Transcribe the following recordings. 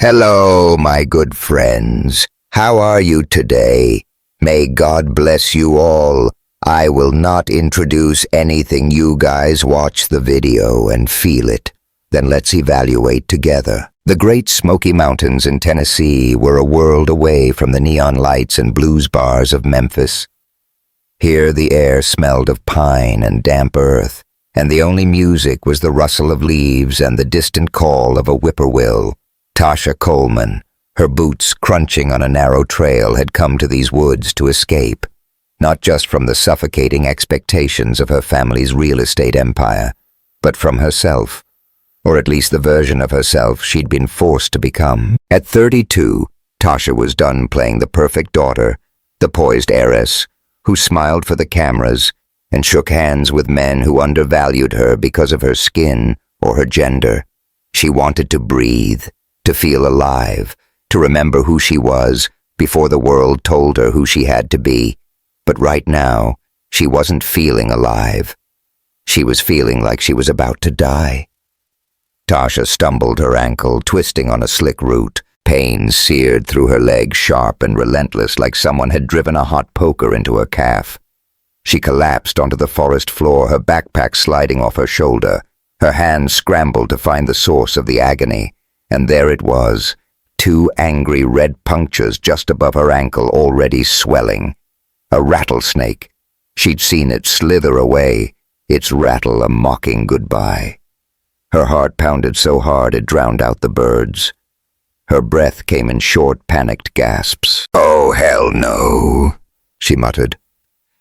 Hello, my good friends. How are you today? May God bless you all. I will not introduce anything. You guys watch the video and feel it. Then let's evaluate together. The great Smoky Mountains in Tennessee were a world away from the neon lights and blues bars of Memphis. Here the air smelled of pine and damp earth, and the only music was the rustle of leaves and the distant call of a whippoorwill. Tasha Coleman, her boots crunching on a narrow trail, had come to these woods to escape, not just from the suffocating expectations of her family's real estate empire, but from herself, or at least the version of herself she'd been forced to become. At 32, Tasha was done playing the perfect daughter, the poised heiress, who smiled for the cameras and shook hands with men who undervalued her because of her skin or her gender. She wanted to breathe, to feel alive, to remember who she was before the world told her who she had to be. But right now, she wasn't feeling alive. She was feeling like she was about to die. Tasha stumbled her ankle, twisting on a slick root. Pain seared through her leg, sharp and relentless, like someone had driven a hot poker into her calf. She collapsed onto the forest floor, her backpack sliding off her shoulder. Her hands scrambled to find the source of the agony, and there it was, 2 angry red punctures just above her ankle, already swelling. A rattlesnake. She'd seen it slither away, its rattle a mocking goodbye. Her heart pounded so hard it drowned out the birds. Her breath came in short, panicked gasps. "Oh, hell no," she muttered,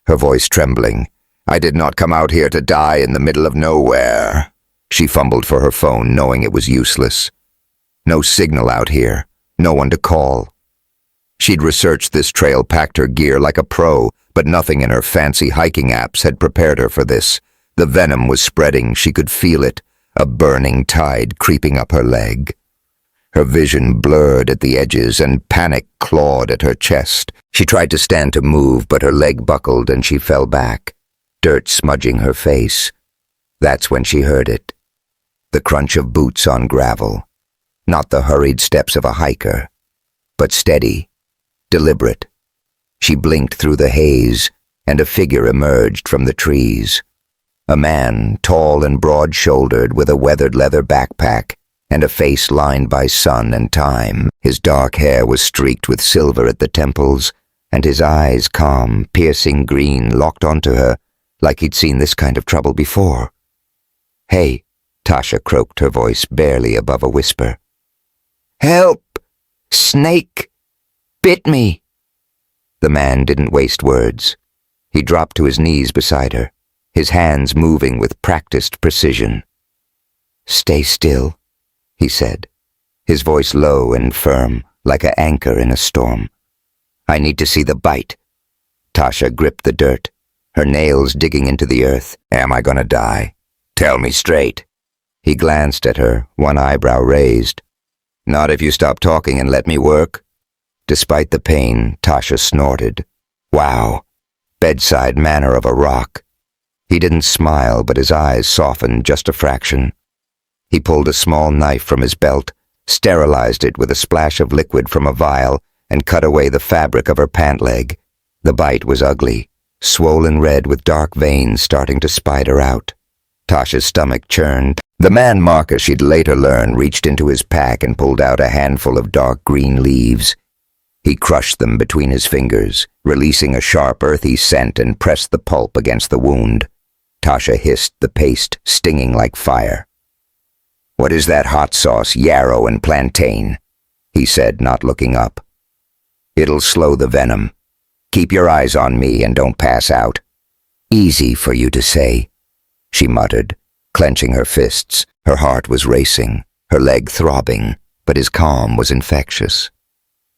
her voice trembling. "I did not come out here to die in the middle of nowhere." She fumbled for her phone, knowing it was useless. No signal out here, no one to call. She'd researched this trail, packed her gear like a pro, but nothing in her fancy hiking apps had prepared her for this. The venom was spreading, she could feel it, a burning tide creeping up her leg. Her vision blurred at the edges and panic clawed at her chest. She tried to stand to move, but her leg buckled and she fell back, dirt smudging her face. That's when she heard it. The crunch of boots on gravel. Not the hurried steps of a hiker, but steady, deliberate. She blinked through the haze, and a figure emerged from the trees. A man, tall and broad-shouldered, with a weathered leather backpack and a face lined by sun and time. His dark hair was streaked with silver at the temples, and his eyes, calm, piercing green, locked onto her like he'd seen this kind of trouble before. "Hey," Tasha croaked, her voice barely above a whisper. "Help! Snake! Bit me!" The man didn't waste words. He dropped to his knees beside her, his hands moving with practiced precision. "Stay still," he said, his voice low and firm, like an anchor in a storm. "I need to see the bite." Tasha gripped the dirt, her nails digging into the earth. "Am I gonna die? Tell me straight." He glanced at her, one eyebrow raised. "Not if you stop talking and let me work." Despite the pain, Tasha snorted. Wow, bedside manner of a rock. He didn't smile, but his eyes softened just a fraction. He pulled a small knife from his belt, sterilized it with a splash of liquid from a vial, and cut away the fabric of her pant leg. The bite was ugly, swollen red with dark veins starting to spider out. Tasha's stomach churned. The man Marcus, she'd later learn, reached into his pack and pulled out a handful of dark green leaves. He crushed them between his fingers, releasing a sharp, earthy scent, and pressed the pulp against the wound. Tasha hissed, the paste stinging like fire. "What is that hot sauce, yarrow and plantain?" he said, not looking up. "It'll slow the venom. Keep your eyes on me and don't pass out." "Easy for you to say," she muttered, clenching her fists. Her heart was racing, her leg throbbing, but his calm was infectious.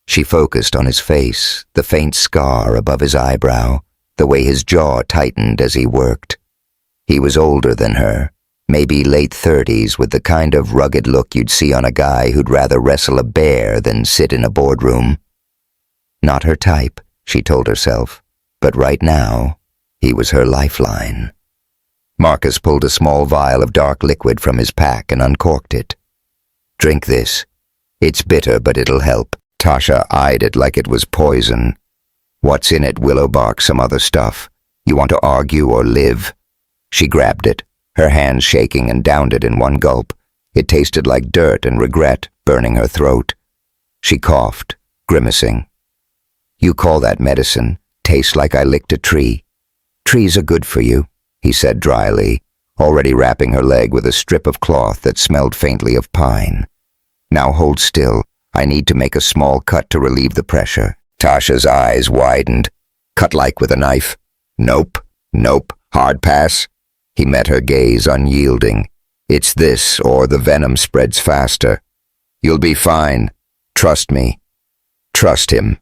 She focused on his face, the faint scar above his eyebrow, the way his jaw tightened as he worked. He was older than her, maybe late 30s, with the kind of rugged look you'd see on a guy who'd rather wrestle a bear than sit in a boardroom. Not her type, she told herself, but right now, he was her lifeline. Marcus pulled a small vial of dark liquid from his pack and uncorked it. "Drink this. It's bitter, but it'll help. Tasha eyed it like it was poison. What's in it, Willowbark? Some other stuff. You want to argue or live? She grabbed it, her hands shaking, and downed it in one gulp. It tasted like dirt and regret, burning her throat. She coughed, grimacing. You call that medicine? Tastes like I licked a tree. Trees are good for you, he said dryly, already wrapping her leg with a strip of cloth that smelled faintly of pine. Now hold still. I need to make a small cut to relieve the pressure. Tasha's eyes widened. Cut like with a knife. Nope. Hard pass. He met her gaze, unyielding. It's this, or the venom spreads faster. You'll be fine. Trust me. Trust him.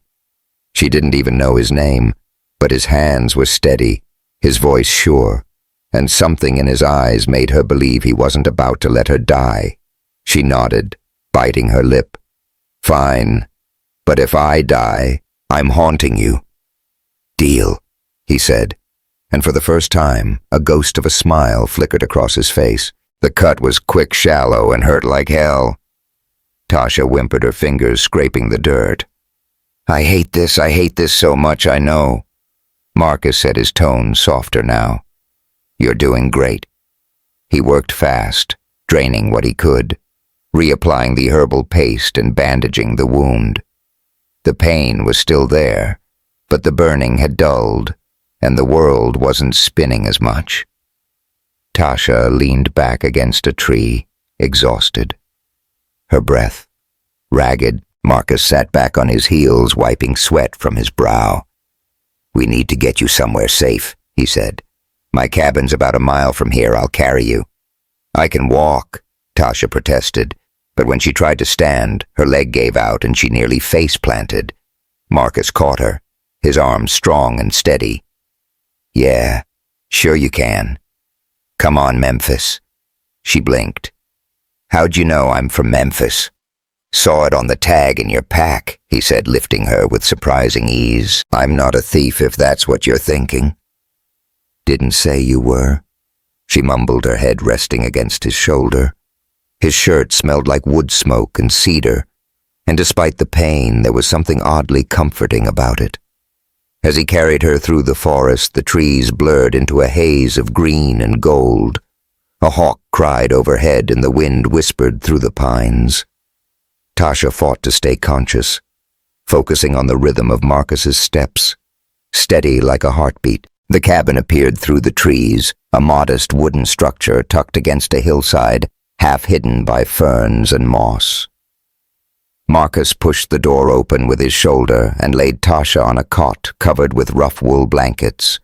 She didn't even know his name, but his hands were steady, his voice sure, and something in his eyes made her believe he wasn't about to let her die. She nodded, biting her lip. Fine, but if I die, I'm haunting you. Deal, he said, and for the first time, a ghost of a smile flickered across his face. The cut was quick, shallow, and hurt like hell. Tasha whimpered, her fingers scraping the dirt. I hate this so much, I know. Marcus said, his tone softer now. You're doing great. He worked fast, draining what he could, reapplying the herbal paste and bandaging the wound. The pain was still there, but the burning had dulled, and the world wasn't spinning as much. Tasha leaned back against a tree, exhausted. Her breath ragged. Marcus sat back on his heels, wiping sweat from his brow. We need to get you somewhere safe, he said. My cabin's about a mile from here. I'll carry you. I can walk, Tasha protested, but when she tried to stand, her leg gave out and she nearly face-planted. Marcus caught her, his arms strong and steady. Yeah, sure you can. Come on, Memphis. She blinked. How'd you know I'm from Memphis? Saw it on the tag in your pack, he said, lifting her with surprising ease. I'm not a thief if that's what you're thinking. Didn't say you were. She mumbled, her head resting against his shoulder. His shirt smelled like wood smoke and cedar, and despite the pain, there was something oddly comforting about it. As he carried her through the forest, the trees blurred into a haze of green and gold. A hawk cried overhead and the wind whispered through the pines. Tasha fought to stay conscious, focusing on the rhythm of Marcus's steps, steady like a heartbeat. The cabin appeared through the trees, a modest wooden structure tucked against a hillside, half hidden by ferns and moss. Marcus pushed the door open with his shoulder and laid Tasha on a cot covered with rough wool blankets.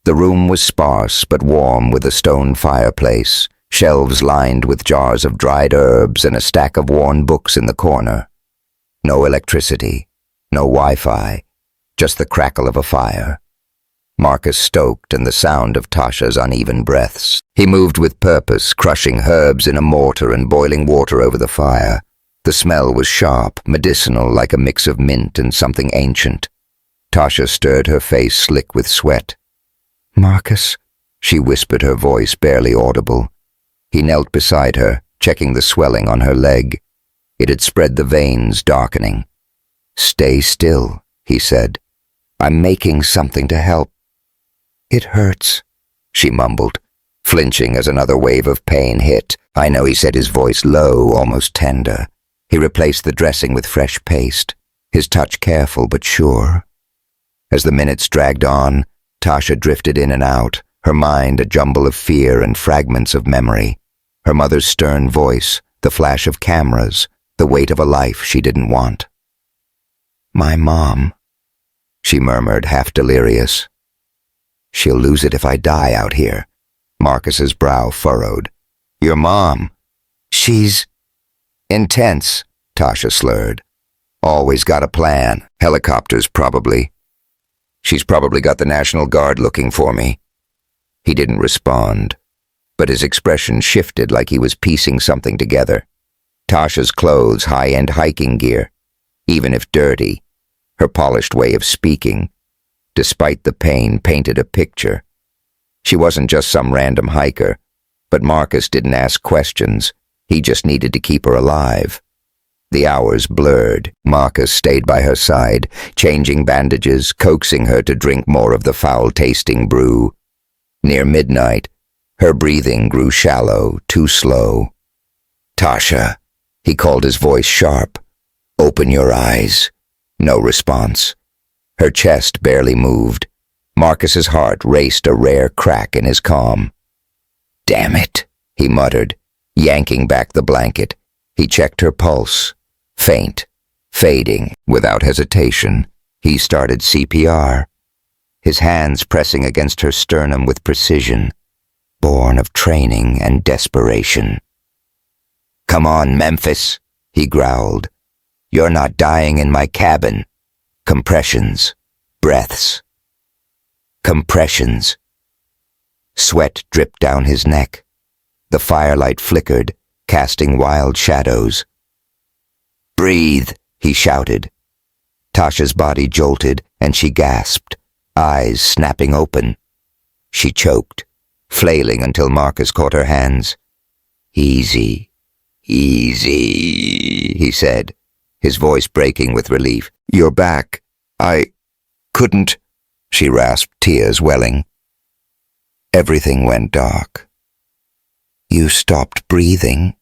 The room was sparse but warm, with a stone fireplace, shelves lined with jars of dried herbs, and a stack of worn books in the corner. No electricity, no Wi-Fi, just the crackle of a fire. Marcus stoked and the sound of Tasha's uneven breaths. He moved with purpose, crushing herbs in a mortar and boiling water over the fire. The smell was sharp, medicinal, like a mix of mint and something ancient. Tasha stirred, her face slick with sweat. Marcus, she whispered, her voice barely audible. He knelt beside her, checking the swelling on her leg. It had spread, the veins darkening. Stay still, he said. I'm making something to help. It hurts, she mumbled, flinching as another wave of pain hit. I know, he said, his voice low, almost tender. He replaced the dressing with fresh paste, his touch careful but sure. As the minutes dragged on, Tasha drifted in and out, her mind a jumble of fear and fragments of memory. Her mother's stern voice, the flash of cameras, the weight of a life she didn't want. My mom, she murmured, half delirious. She'll lose it if I die out here. Marcus's brow furrowed. Your mom? She's intense, Tasha slurred. Always got a plan. Helicopters, probably. She's probably got the National Guard looking for me. He didn't respond, but his expression shifted like he was piecing something together. Tasha's clothes, high-end hiking gear, even if dirty, her polished way of speaking, despite the pain, painted a picture. She wasn't just some random hiker, but Marcus didn't ask questions. He just needed to keep her alive. The hours blurred. Marcus stayed by her side, changing bandages, coaxing her to drink more of the foul-tasting brew. Near midnight, her breathing grew shallow, too slow. "Tasha," he called, his voice sharp. "Open your eyes." No response. Her chest barely moved. Marcus's heart raced a rare crack in his calm. "Damn it," he muttered, yanking back the blanket. He checked her pulse. Faint, fading, without hesitation. He started CPR, his hands pressing against her sternum with precision, born of training and desperation. "Come on, Memphis," he growled. "You're not dying in my cabin." Compressions, breaths. Compressions. Sweat dripped down his neck. The firelight flickered, casting wild shadows. "Breathe," he shouted. Tasha's body jolted, and she gasped, eyes snapping open. She choked, flailing until Marcus caught her hands. "Easy, easy," he said, his voice breaking with relief. "You're back. I couldn't," she rasped, tears welling. Everything went dark. "You stopped breathing,"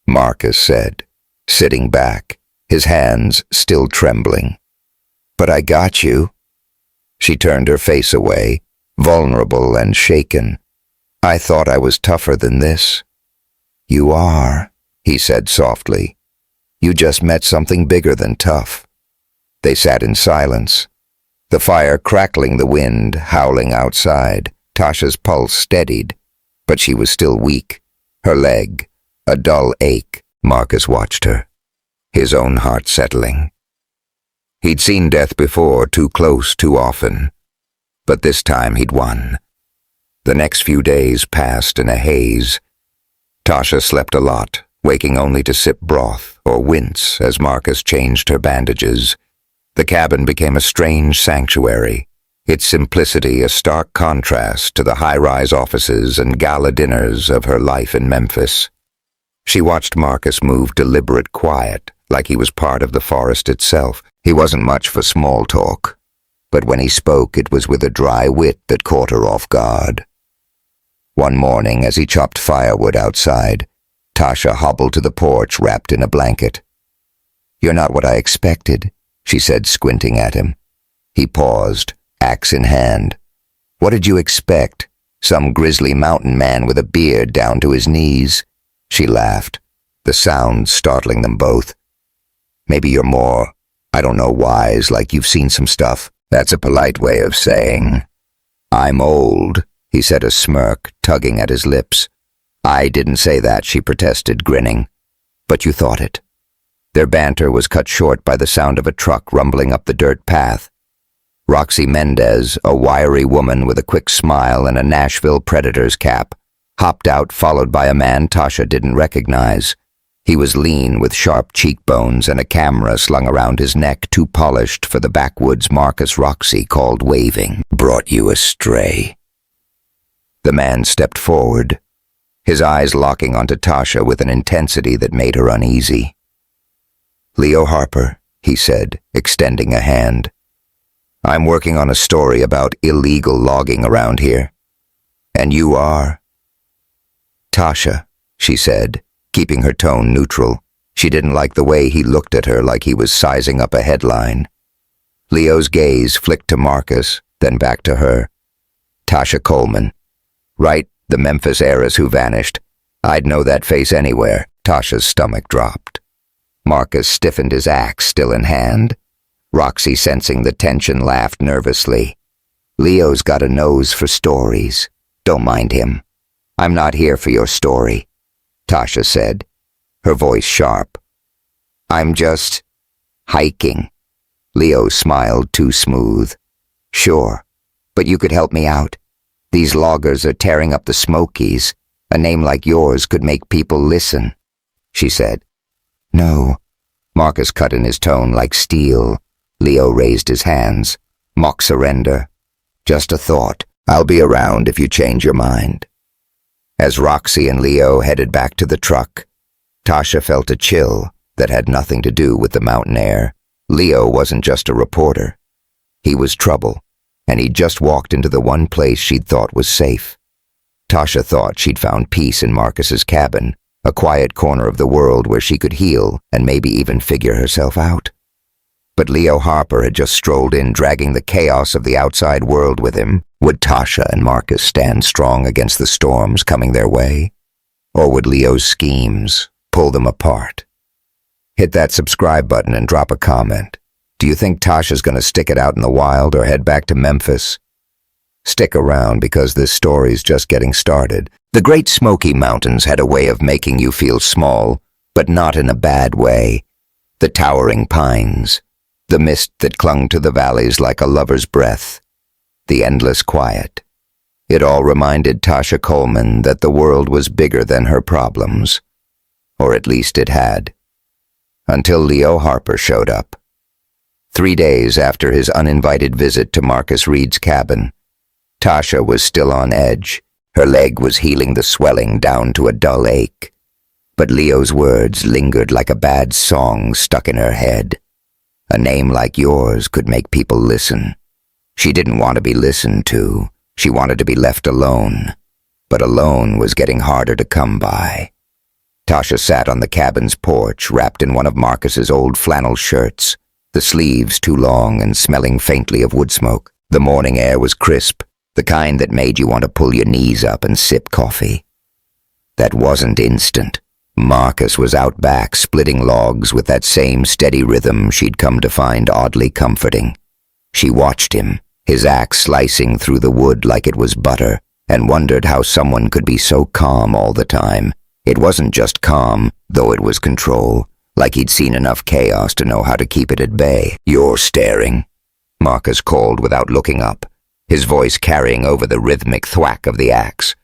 Marcus said, sitting back, his hands still trembling. "But I got you." She turned her face away, vulnerable and shaken. "I thought I was tougher than this." "You are," he said softly. "You just met something bigger than tough." They sat in silence, the fire crackling, the wind howling outside. Tasha's pulse steadied, but she was still weak, her leg a dull ache. Marcus watched her, his own heart settling. He'd seen death before, too close, too often. But this time he'd won. The next few days passed in a haze. Tasha slept a lot, waking only to sip broth or wince as Marcus changed her bandages. The cabin became a strange sanctuary, its simplicity a stark contrast to the high-rise offices and gala dinners of her life in Memphis. She watched Marcus move deliberate quiet, like he was part of the forest itself. He wasn't much for small talk, but when he spoke it was with a dry wit that caught her off guard. One morning, as he chopped firewood outside, Tasha hobbled to the porch wrapped in a blanket. "You're not what I expected," she said, squinting at him. He paused, axe in hand. "What did you expect? Some grizzly mountain man with a beard down to his knees?" She laughed, the sound startling them both. "Maybe you're more, I don't know, wise, like you've seen some stuff." "That's a polite way of saying I'm old," he said, a smirk tugging at his lips. "I didn't say that," she protested, grinning. "But you thought it." Their banter was cut short by the sound of a truck rumbling up the dirt path. Roxy Mendez, a wiry woman with a quick smile and a Nashville Predators cap, hopped out, followed by a man Tasha didn't recognize. He was lean, with sharp cheekbones and a camera slung around his neck, too polished for the backwoods Marcus Roxy called waving. "Brought you astray." The man stepped forward, his eyes locking onto Tasha with an intensity that made her uneasy. "Leo Harper," he said, extending a hand. "I'm working on a story about illegal logging around here." "And you are?" "Tasha," she said, keeping her tone neutral. She didn't like the way he looked at her, like he was sizing up a headline. Leo's gaze flicked to Marcus, then back to her. "Tasha Coleman. Right, the Memphis heiress who vanished. I'd know that face anywhere." Tasha's stomach dropped. Marcus stiffened, his axe still in hand. Roxy, sensing the tension, laughed nervously. "Leo's got a nose for stories. Don't mind him. I'm not here for your story," Tasha said, her voice sharp. "I'm just hiking." Leo smiled, too smooth. "Sure, but you could help me out. These loggers are tearing up the Smokies. A name like yours could make people listen," she said. "No," Marcus cut in, his tone like steel. Leo raised his hands. Mock surrender. "Just a thought. I'll be around if you change your mind." As Roxy and Leo headed back to the truck, Tasha felt a chill, that had nothing to do with the mountain air. Leo wasn't just a reporter. He was trouble, and he'd just walked into the one place she'd thought was safe. Tasha thought she'd found peace in Marcus's cabin, a quiet corner of the world where she could heal and maybe even figure herself out. But Leo Harper had just strolled in, dragging the chaos of the outside world with him. Would Tasha and Marcus stand strong against the storms coming their way? Or would Leo's schemes pull them apart? Hit that subscribe button and drop a comment. Do you think Tasha's going to stick it out in the wild or head back to Memphis? Stick around because this story's just getting started. The Great Smoky Mountains had a way of making you feel small, but not in a bad way. The towering pines, the mist that clung to the valleys like a lover's breath, the endless quiet. It all reminded Tasha Coleman that the world was bigger than her problems. Or at least it had. Until Leo Harper showed up. 3 days after his uninvited visit to Marcus Reed's cabin, Tasha was still on edge. Her leg was healing the swelling down to a dull ache. But Leo's words lingered like a bad song stuck in her head. A name like yours could make people listen. She didn't want to be listened to. She wanted to be left alone. But alone was getting harder to come by. Tasha sat on the cabin's porch, wrapped in one of Marcus's old flannel shirts, the sleeves too long and smelling faintly of wood smoke. The morning air was crisp, the kind that made you want to pull your knees up and sip coffee. That wasn't instant. Marcus was out back, splitting logs with that same steady rhythm she'd come to find oddly comforting. She watched him, his axe slicing through the wood like it was butter, and wondered how someone could be so calm all the time. It wasn't just calm, though it was control, like he'd seen enough chaos to know how to keep it at bay. "You're staring," Marcus called without looking up, his voice carrying over the rhythmic thwack of the axe.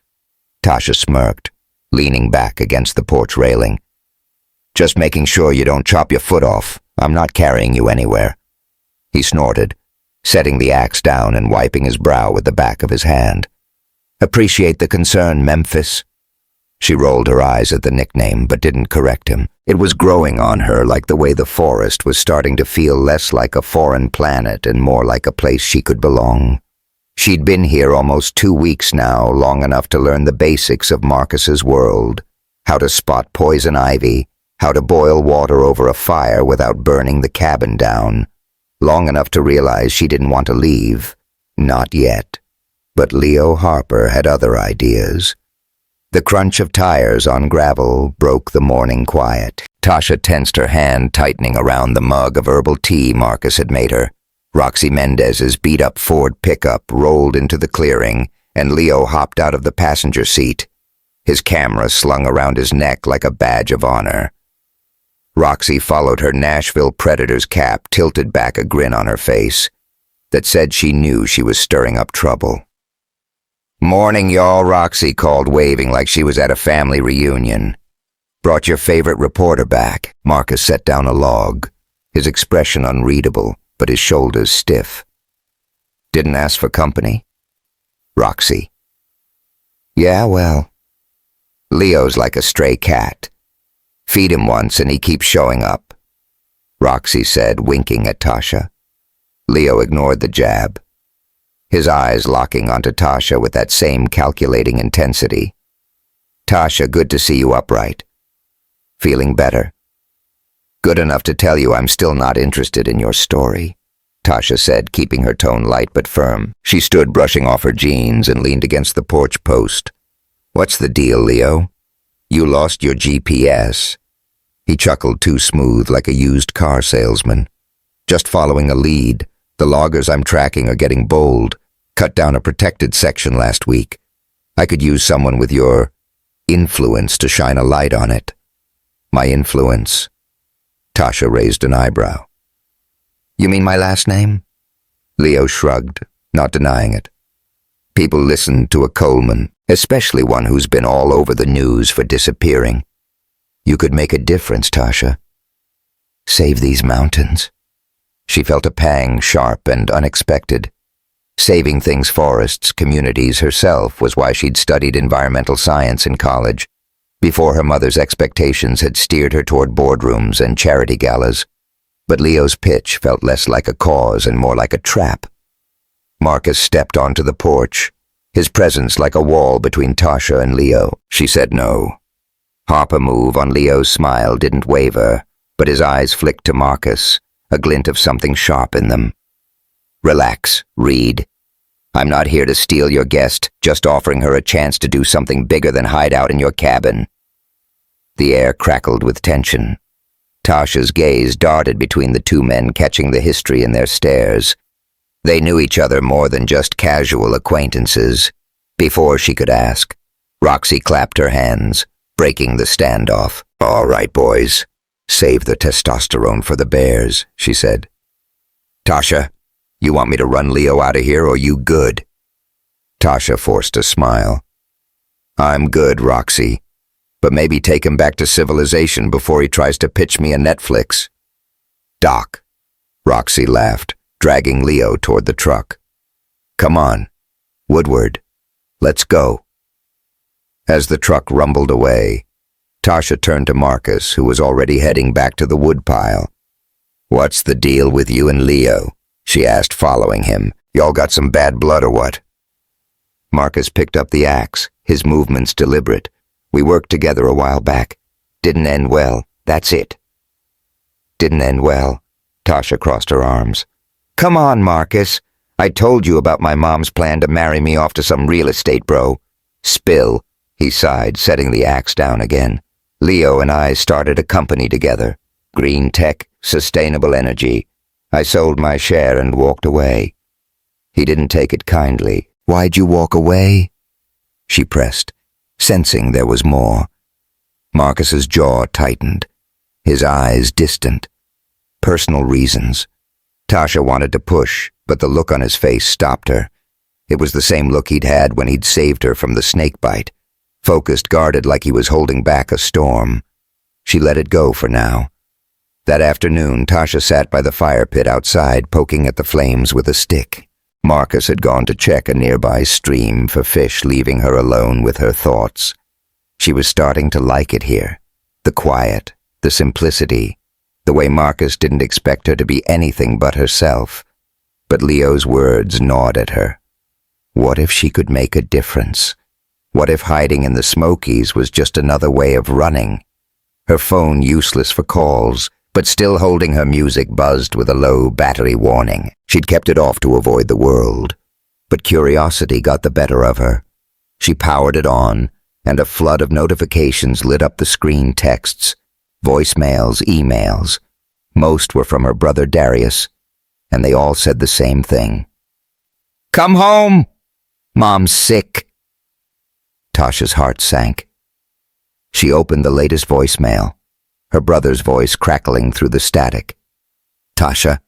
Tasha smirked, leaning back against the porch railing. "Just making sure you don't chop your foot off. I'm not carrying you anywhere." He snorted, setting the axe down and wiping his brow with the back of his hand. "Appreciate the concern, Memphis." She rolled her eyes at the nickname, but didn't correct him. It was growing on her like the way the forest was starting to feel less like a foreign planet and more like a place she could belong. She'd been here almost 2 weeks now, long enough to learn the basics of Marcus's world, how to spot poison ivy, how to boil water over a fire without burning the cabin down, long enough to realize she didn't want to leave. Not yet. But Leo Harper had other ideas. The crunch of tires on gravel broke the morning quiet. Tasha tensed her hand, tightening around the mug of herbal tea Marcus had made her. Roxy Mendez's beat-up Ford pickup rolled into the clearing, and Leo hopped out of the passenger seat, his camera slung around his neck like a badge of honor. Roxy followed her Nashville Predators cap, tilted back, a grin on her face that said she knew she was stirring up trouble. "Morning, y'all," Roxy called, waving like she was at a family reunion. "Brought your favorite reporter back." Marcus set down a log, his expression unreadable, but his shoulders stiff. "Didn't ask for company?" Roxy. "Yeah, well, Leo's like a stray cat. Feed him once and he keeps showing up," Roxy said, winking at Tasha. Leo ignored the jab, his eyes locking onto Tasha with that same calculating intensity. "Tasha, good to see you upright. Feeling better?" "Good enough to tell you I'm still not interested in your story," Tasha said, keeping her tone light but firm. She stood brushing off her jeans and leaned against the porch post. "What's the deal, Leo? You lost your GPS." He chuckled too smooth, like a used car salesman. "Just following a lead. The loggers I'm tracking are getting bold. Cut down a protected section last week. I could use someone with your influence to shine a light on it." "My influence?" Tasha raised an eyebrow. "You mean my last name?" Leo shrugged, not denying it. People listened to a Coleman, especially one who's been all over the news for disappearing. "You could make a difference, Tasha. Save these mountains." She felt a pang, sharp and unexpected. Saving things, forests, communities herself was why she'd studied environmental science in college. before her mother's expectations had steered her toward boardrooms and charity galas. But Leo's pitch felt less like a cause and more like a trap. Marcus stepped onto the porch, his presence like a wall between Tasha and Leo. She said no. Harper move on Leo's smile didn't waver, but his eyes flicked to Marcus, a glint of something sharp in them. Relax, Reed. I'm not here to steal your guest, just offering her a chance to do something bigger than hide out in your cabin. The air crackled with tension. Tasha's gaze darted between the two men, catching the history in their stares. They knew each other more than just casual acquaintances. Before she could ask, Roxy clapped her hands, breaking the standoff. All right, boys. Save the testosterone for the bears, she said. Tasha, you want me to run Leo out of here, or you good? Tasha forced a smile. I'm good, Roxy, but maybe take him back to civilization before he tries to pitch me a Netflix. Doc, Roxy laughed, dragging Leo toward the truck. Come on, Woodward, let's go. As the truck rumbled away, Tasha turned to Marcus, who was already heading back to the woodpile. What's the deal with you and Leo? She asked, following him. Y'all got some bad blood or what? Marcus picked up the axe, his movements deliberate. We worked together a while back. Didn't end well, that's it. Didn't end well. Tasha crossed her arms. Come on, Marcus. I told you about my mom's plan to marry me off to some real estate bro. Spill, he sighed, setting the axe down again. Leo and I started a company together. Green tech, sustainable energy. I sold my share and walked away. He didn't take it kindly. Why'd you walk away? She pressed, sensing there was more. Marcus's jaw tightened, his eyes distant. Personal reasons. Tasha wanted to push, but the look on his face stopped her. It was the same look he'd had when he'd saved her from the snakebite, focused, guarded, like he was holding back a storm. She let it go for now. That afternoon, Tasha sat by the fire pit outside, poking at the flames with a stick. Marcus had gone to check a nearby stream for fish, leaving her alone with her thoughts. She was starting to like it here. The quiet, the simplicity, the way Marcus didn't expect her to be anything but herself. But Leo's words gnawed at her. What if she could make a difference? What if hiding in the Smokies was just another way of running? Her phone useless for calls, but still holding her music buzzed with a low battery warning. She'd kept it off to avoid the world. But curiosity got the better of her. She powered it on, and a flood of notifications lit up the screen. Texts, voicemails, emails. Most were from her brother Darius, and they all said the same thing. Come home! Mom's sick. Tasha's heart sank. She opened the latest voicemail, her brother's voice crackling through the static. Tasha,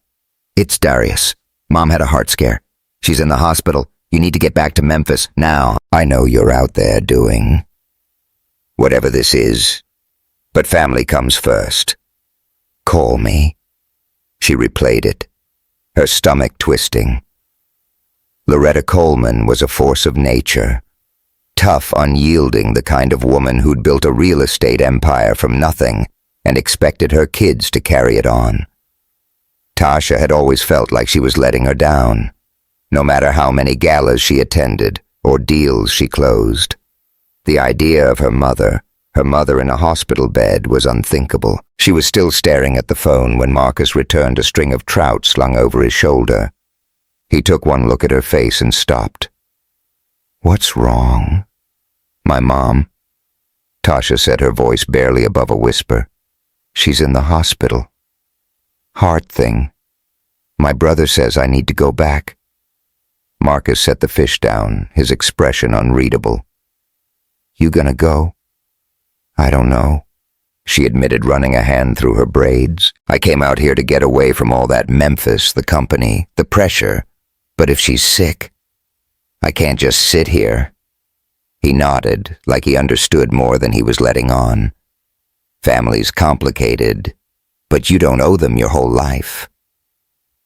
it's Darius. Mom had a heart scare. She's in the hospital. You need to get back to Memphis now. I know you're out there doing whatever this is, but family comes first. Call me. She replayed it, her stomach twisting. Tasha Coleman was a force of nature. Tough, unyielding, the kind of woman who'd built a real estate empire from nothing and expected her kids to carry it on. Tasha had always felt like she was letting her down, no matter how many galas she attended or deals she closed. The idea of her mother in a hospital bed, was unthinkable. She was still staring at the phone when Marcus returned a string of trout slung over his shoulder. He took one look at her face and stopped. What's wrong? My mom, Tasha said, her voice barely above a whisper. She's in the hospital. Heart thing. My brother says I need to go back. Marcus set the fish down, his expression unreadable. You gonna go? I don't know, she admitted, running a hand through her braids. I came out here to get away from all that Memphis, the company, the pressure. But if she's sick, I can't just sit here. He nodded, like he understood more than he was letting on. Family's complicated, but you don't owe them your whole life.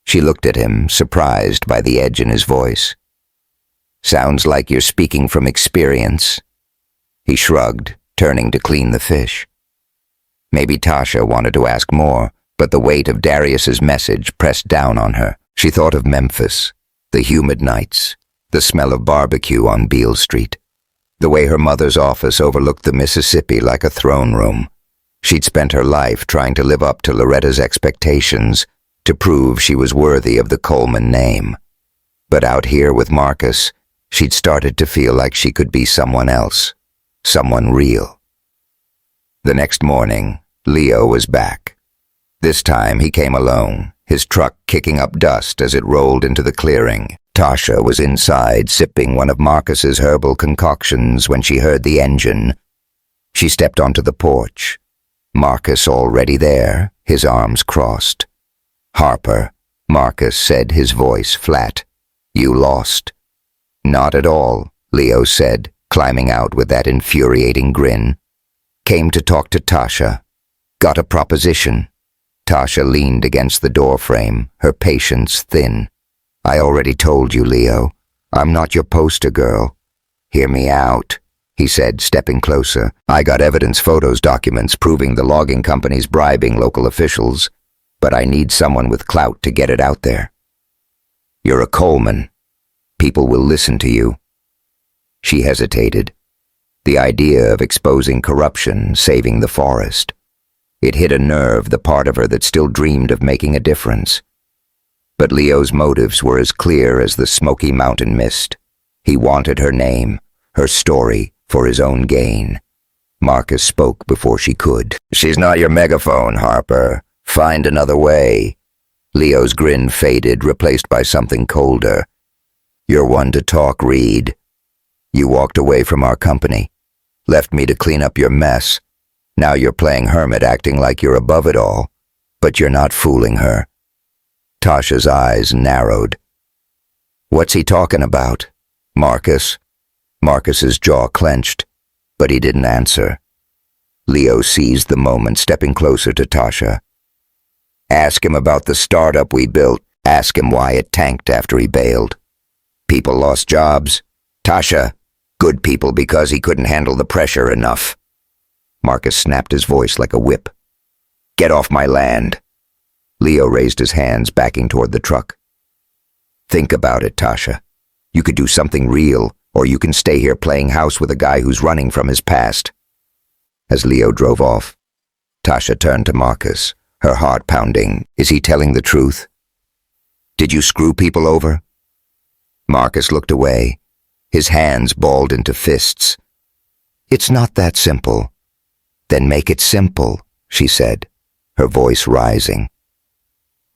She looked at him, surprised by the edge in his voice. Sounds like you're speaking from experience. He shrugged, turning to clean the fish. Maybe Tasha wanted to ask more, but the weight of Darius's message pressed down on her. She thought of Memphis, the humid nights, the smell of barbecue on Beale Street, the way her mother's office overlooked the Mississippi like a throne room. She'd spent her life trying to live up to Loretta's expectations, to prove she was worthy of the Coleman name. But out here with Marcus, she'd started to feel like she could be someone else, someone real. The next morning, Leo was back. This time he came alone, his truck kicking up dust as it rolled into the clearing. Tasha was inside sipping one of Marcus's herbal concoctions when she heard the engine. She stepped onto the porch. Marcus already there, his arms crossed. "Harper," Marcus said, his voice flat. "You lost." "Not at all," Leo said, climbing out with that infuriating grin. "Came to talk to Tasha. Got a proposition." Tasha leaned against the doorframe, her patience thin. "I already told you, Leo. I'm not your poster girl." "Hear me out," he said, stepping closer. "I got evidence, photos, documents proving the logging company's bribing local officials, but I need someone with clout to get it out there. You're a Coleman. People will listen to you." She hesitated. The idea of exposing corruption, saving the forest. It hit a nerve, the part of her that still dreamed of making a difference. But Leo's motives were as clear as the Smoky Mountain mist. He wanted her name, her story, for his own gain. Marcus spoke before she could. "She's not your megaphone, Harper. Find another way." Leo's grin faded, replaced by something colder. "You're one to talk, Reed. You walked away from our company, left me to clean up your mess. Now you're playing hermit, acting like you're above it all, but you're not fooling her." Tasha's eyes narrowed. "What's he talking about? Marcus?" Marcus's jaw clenched, but he didn't answer. Leo seized the moment, stepping closer to Tasha. "Ask him about the startup we built. Ask him why it tanked after he bailed. People lost jobs. Tasha, good people because he couldn't handle the pressure enough." Marcus snapped his voice like a whip. "Get off my land." Leo raised his hands, backing toward the truck. "Think about it, Tasha. You could do something real, or you can stay here playing house with a guy who's running from his past." As Leo drove off, Tasha turned to Marcus, her heart pounding. "Is he telling the truth? Did you screw people over?" Marcus looked away, his hands balled into fists. "It's not that simple." "Then make it simple," she said, her voice rising.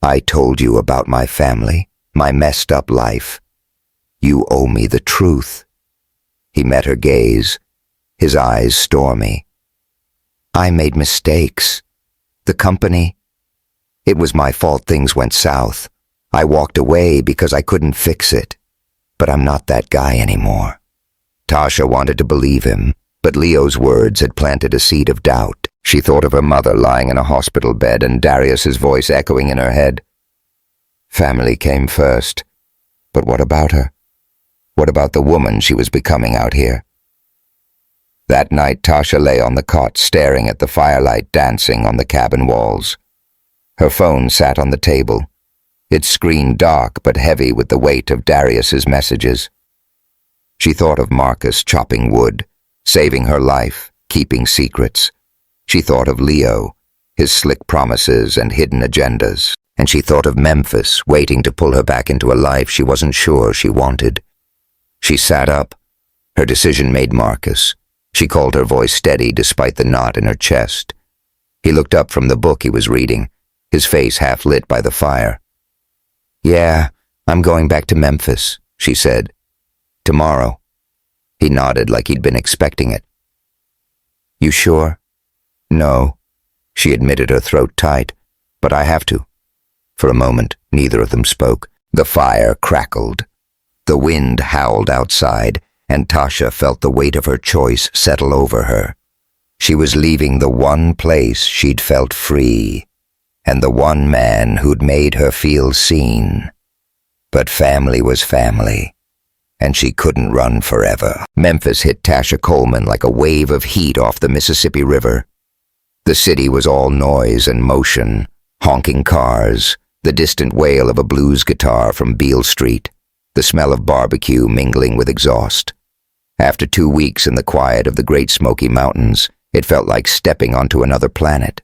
"I told you about my family, my messed up life. You owe me the truth." He met her gaze, his eyes stormy. "I made mistakes. The company. It was my fault things went south. I walked away because I couldn't fix it. But I'm not that guy anymore." Tasha wanted to believe him, but Leo's words had planted a seed of doubt. She thought of her mother lying in a hospital bed and Darius's voice echoing in her head. Family came first. But what about her? What about the woman she was becoming out here? That night, Tasha lay on the cot, staring at the firelight dancing on the cabin walls. Her phone sat on the table, its screen dark but heavy with the weight of Darius's messages. She thought of Marcus chopping wood, saving her life, keeping secrets. She thought of Leo, his slick promises and hidden agendas. And she thought of Memphis, waiting to pull her back into a life she wasn't sure she wanted. She sat up, her decision made Marcus. She called her voice steady despite the knot in her chest. He looked up from the book he was reading, his face half lit by the fire. "Yeah, I'm going back to Memphis," she said. "Tomorrow." He nodded like he'd been expecting it. "You sure?" "No," she admitted, her throat tight, "but I have to." For a moment, neither of them spoke. The fire crackled. The wind howled outside, and Tasha felt the weight of her choice settle over her. She was leaving the one place she'd felt free, and the one man who'd made her feel seen. But family was family, and she couldn't run forever. Memphis hit Tasha Coleman like a wave of heat off the Mississippi River. The city was all noise and motion, honking cars, the distant wail of a blues guitar from Beale Street, the smell of barbecue mingling with exhaust. After 2 weeks in the quiet of the Great Smoky Mountains, it felt like stepping onto another planet.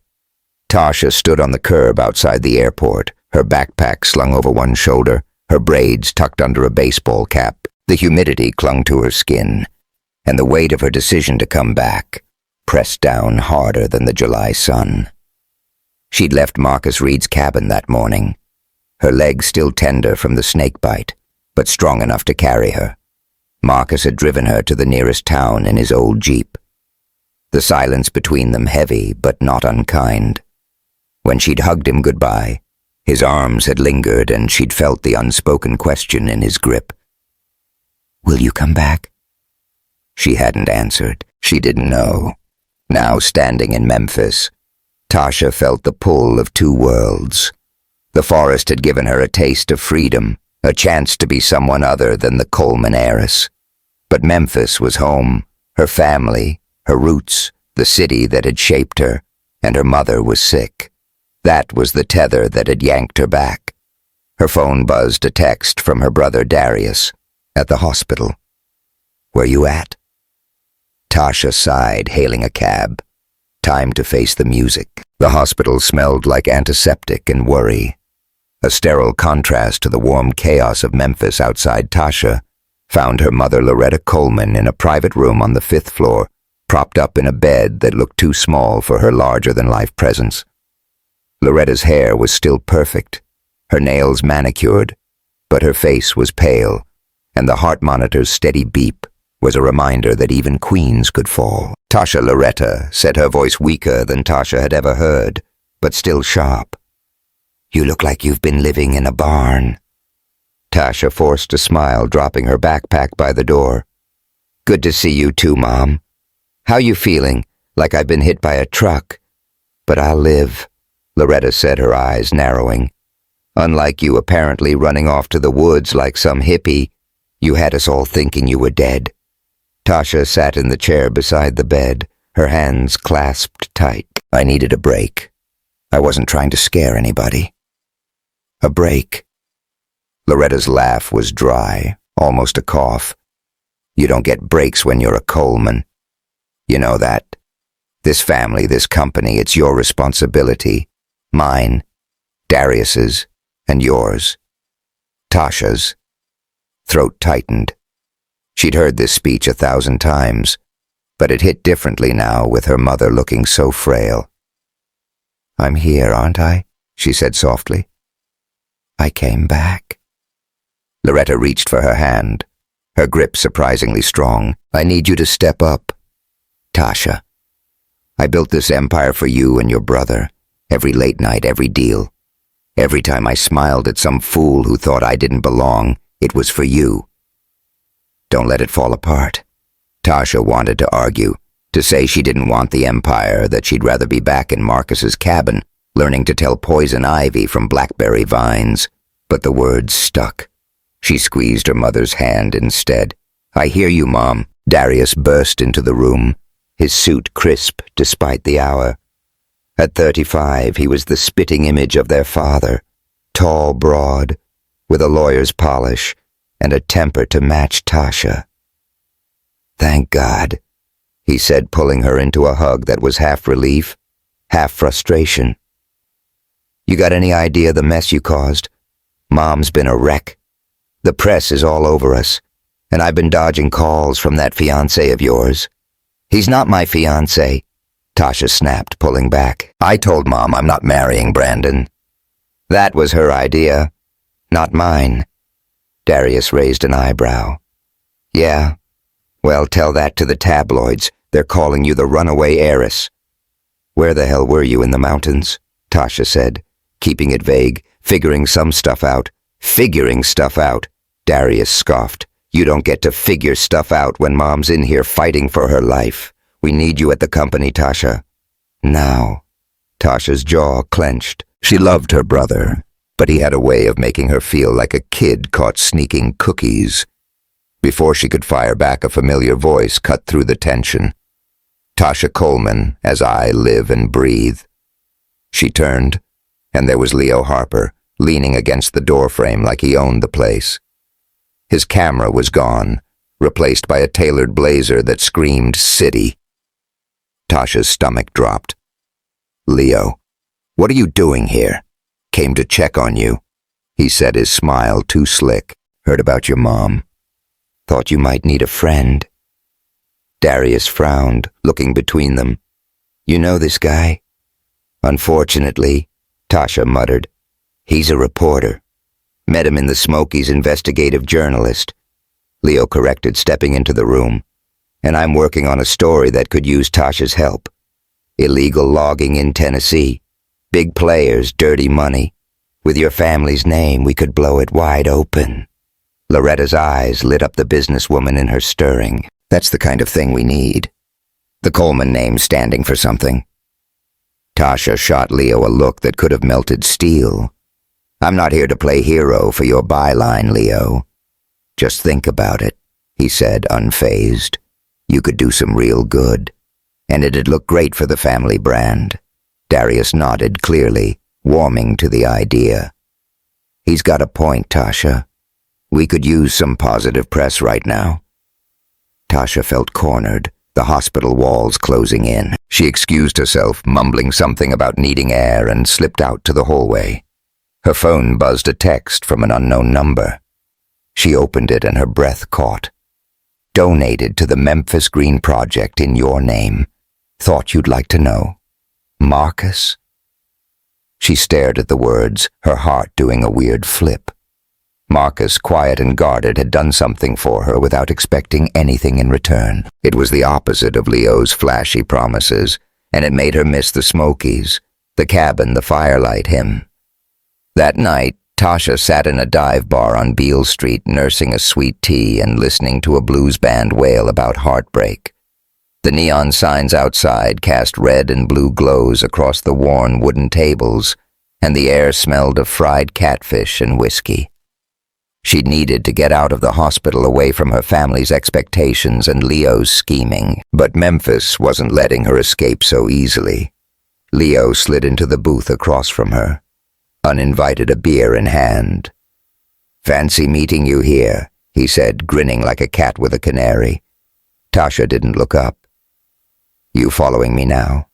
Tasha stood on the curb outside the airport, her backpack slung over one shoulder, her braids tucked under a baseball cap. The humidity clung to her skin, and the weight of her decision to come back pressed down harder than the July sun. She'd left Marcus Reed's cabin that morning, her legs still tender from the snakebite, but strong enough to carry her. Marcus had driven her to the nearest town in his old Jeep. The silence between them heavy but not unkind. When she'd hugged him goodbye, his arms had lingered and she'd felt the unspoken question in his grip. "Will you come back?" She hadn't answered. She didn't know. Now standing in Memphis, Tasha felt the pull of two worlds. The forest had given her a taste of freedom, a chance to be someone other than the Coleman heiress. But Memphis was home, her family, her roots, the city that had shaped her, and her mother was sick. That was the tether that had yanked her back. Her phone buzzed a text from her brother Darius, at the hospital. "Where you at?" Tasha sighed, hailing a cab. Time to face the music. The hospital smelled like antiseptic and worry. A sterile contrast to the warm chaos of Memphis outside. Tasha found her mother Loretta Coleman in a private room on the 5th floor, propped up in a bed that looked too small for her larger-than-life presence. Loretta's hair was still perfect, her nails manicured, but her face was pale, and the heart monitor's steady beep was a reminder that even queens could fall. "Tasha Loretta," said, her voice weaker than Tasha had ever heard, but still sharp. "You look like you've been living in a barn." Tasha forced a smile, dropping her backpack by the door. "Good to see you too, Mom. How you feeling? Like I've been hit by a truck." "But I'll live," Loretta said, her eyes narrowing. "Unlike you apparently running off to the woods like some hippie, you had us all thinking you were dead." Tasha sat in the chair beside the bed, her hands clasped tight. "I needed a break. I wasn't trying to scare anybody." "A break?" Loretta's laugh was dry, almost a cough. "You don't get breaks when you're a Coleman. You know that. This family, this company, it's your responsibility. Mine, Darius's, and yours. Tasha's." Throat tightened. She'd heard this speech 1,000 times, but it hit differently now with her mother looking so frail. "I'm here, aren't I?" she said softly. "I came back." Loretta reached for her hand, her grip surprisingly strong. "I need you to step up. Tasha, I built this empire for you and your brother. Every late night, every deal. Every time I smiled at some fool who thought I didn't belong, it was for you. Don't let it fall apart." Tasha wanted to argue, to say she didn't want the empire, that she'd rather be back in Marcus's cabin, learning to tell poison ivy from blackberry vines, but the words stuck. She squeezed her mother's hand instead. "I hear you, Mom." Darius burst into the room, his suit crisp despite the hour. At 35, he was the spitting image of their father, tall, broad, with a lawyer's polish and a temper to match Tasha. "Thank God," he said, pulling her into a hug that was half relief, half frustration. "You got any idea the mess you caused? Mom's been a wreck. The press is all over us, and I've been dodging calls from that fiancé of yours." "He's not my fiancé," Tasha snapped, pulling back. "I told Mom I'm not marrying Brandon. That was her idea, not mine." Darius raised an eyebrow. "Yeah, well, tell that to the tabloids. They're calling you the runaway heiress." "Where the hell were you in the mountains?" Tasha said, keeping it vague, figuring some stuff out. "Figuring stuff out," Darius scoffed. "You don't get to figure stuff out when Mom's in here fighting for her life. We need you at the company, Tasha." "Now." Tasha's jaw clenched. She loved her brother, but he had a way of making her feel like a kid caught sneaking cookies. Before she could fire back, a familiar voice cut through the tension. Tasha Coleman, as I live and breathe. She turned, and there was Leo Harper, leaning against the doorframe like he owned the place. His camera was gone, replaced by a tailored blazer that screamed city. Tasha's stomach dropped. "Leo, what are you doing here?" "Came to check on you," he said, his smile too slick. "Heard about your mom. Thought you might need a friend." Darius frowned, looking between them. "You know this guy?" "Unfortunately," Tasha muttered. "He's a reporter. Met him in the Smokies, investigative journalist." Leo corrected, stepping into the room. "And I'm working on a story that could use Tasha's help. Illegal logging in Tennessee. Big players, dirty money. With your family's name, we could blow it wide open." Loretta's eyes lit up the businesswoman in her, stirring. "That's the kind of thing we need. The Coleman name standing for something." Tasha shot Leo a look that could have melted steel. "I'm not here to play hero for your byline, Leo. Just think about it," he said, unfazed. "You could do some real good, and it'd look great for the family brand." Darius nodded clearly, warming to the idea. "He's got a point, Tasha. We could use some positive press right now." Tasha felt cornered, the hospital walls closing in. She excused herself, mumbling something about needing air, and slipped out to the hallway. Her phone buzzed a text from an unknown number. She opened it and her breath caught. "Donated to the Memphis Green Project in your name. Thought you'd like to know. Marcus?" She stared at the words, her heart doing a weird flip. Marcus, quiet and guarded, had done something for her without expecting anything in return. It was the opposite of Leo's flashy promises, and it made her miss the Smokies, the cabin, the firelight, him. That night, Tasha sat in a dive bar on Beale Street, nursing a sweet tea and listening to a blues band wail about heartbreak. The neon signs outside cast red and blue glows across the worn wooden tables, and the air smelled of fried catfish and whiskey. She needed to get out of the hospital, away from her family's expectations and Leo's scheming, but Memphis wasn't letting her escape so easily. Leo slid into the booth across from her, uninvited, a beer in hand. "Fancy meeting you here," he said, grinning like a cat with a canary. Tasha didn't look up. "You following me now?"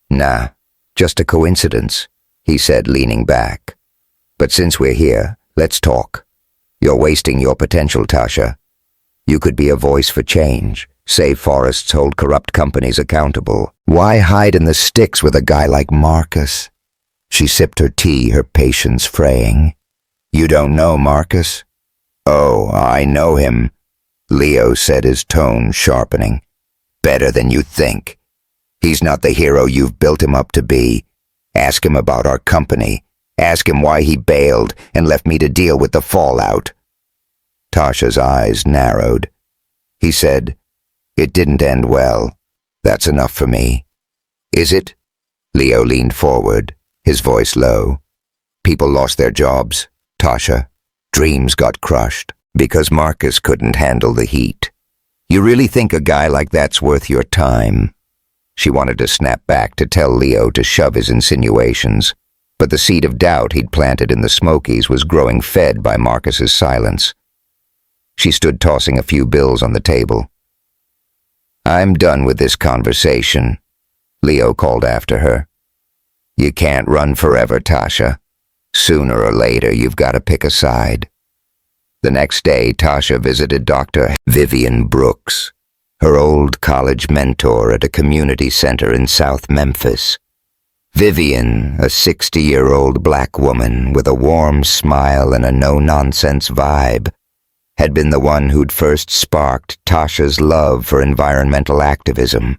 "Nah, just a coincidence," he said, leaning back. "But since we're here, let's talk. You're wasting your potential, Tasha. You could be a voice for change, save forests, hold corrupt companies accountable. Why hide in the sticks with a guy like Marcus?" She sipped her tea, her patience fraying. "You don't know Marcus?" "Oh, I know him," Leo said, his tone sharpening. "Better than you think. He's not the hero you've built him up to be. Ask him about our company. Ask him why he bailed and left me to deal with the fallout." Tasha's eyes narrowed. He said, "It didn't end well. That's enough for me." "Is it?" Leo leaned forward, his voice low. "People lost their jobs, Tasha. Dreams got crushed because Marcus couldn't handle the heat. You really think a guy like that's worth your time?" She wanted to snap back, to tell Leo to shove his insinuations, but the seed of doubt he'd planted in the Smokies was growing, fed by Marcus's silence. She stood, tossing a few bills on the table. "I'm done with this conversation," Leo called after her. "You can't run forever, Tasha. Sooner or later, you've got to pick a side." The next day, Tasha visited Dr. Vivian Brooks, her old college mentor, at a community center in South Memphis. Vivian, a 60-year-old black woman with a warm smile and a no-nonsense vibe, had been the one who'd first sparked Tasha's love for environmental activism.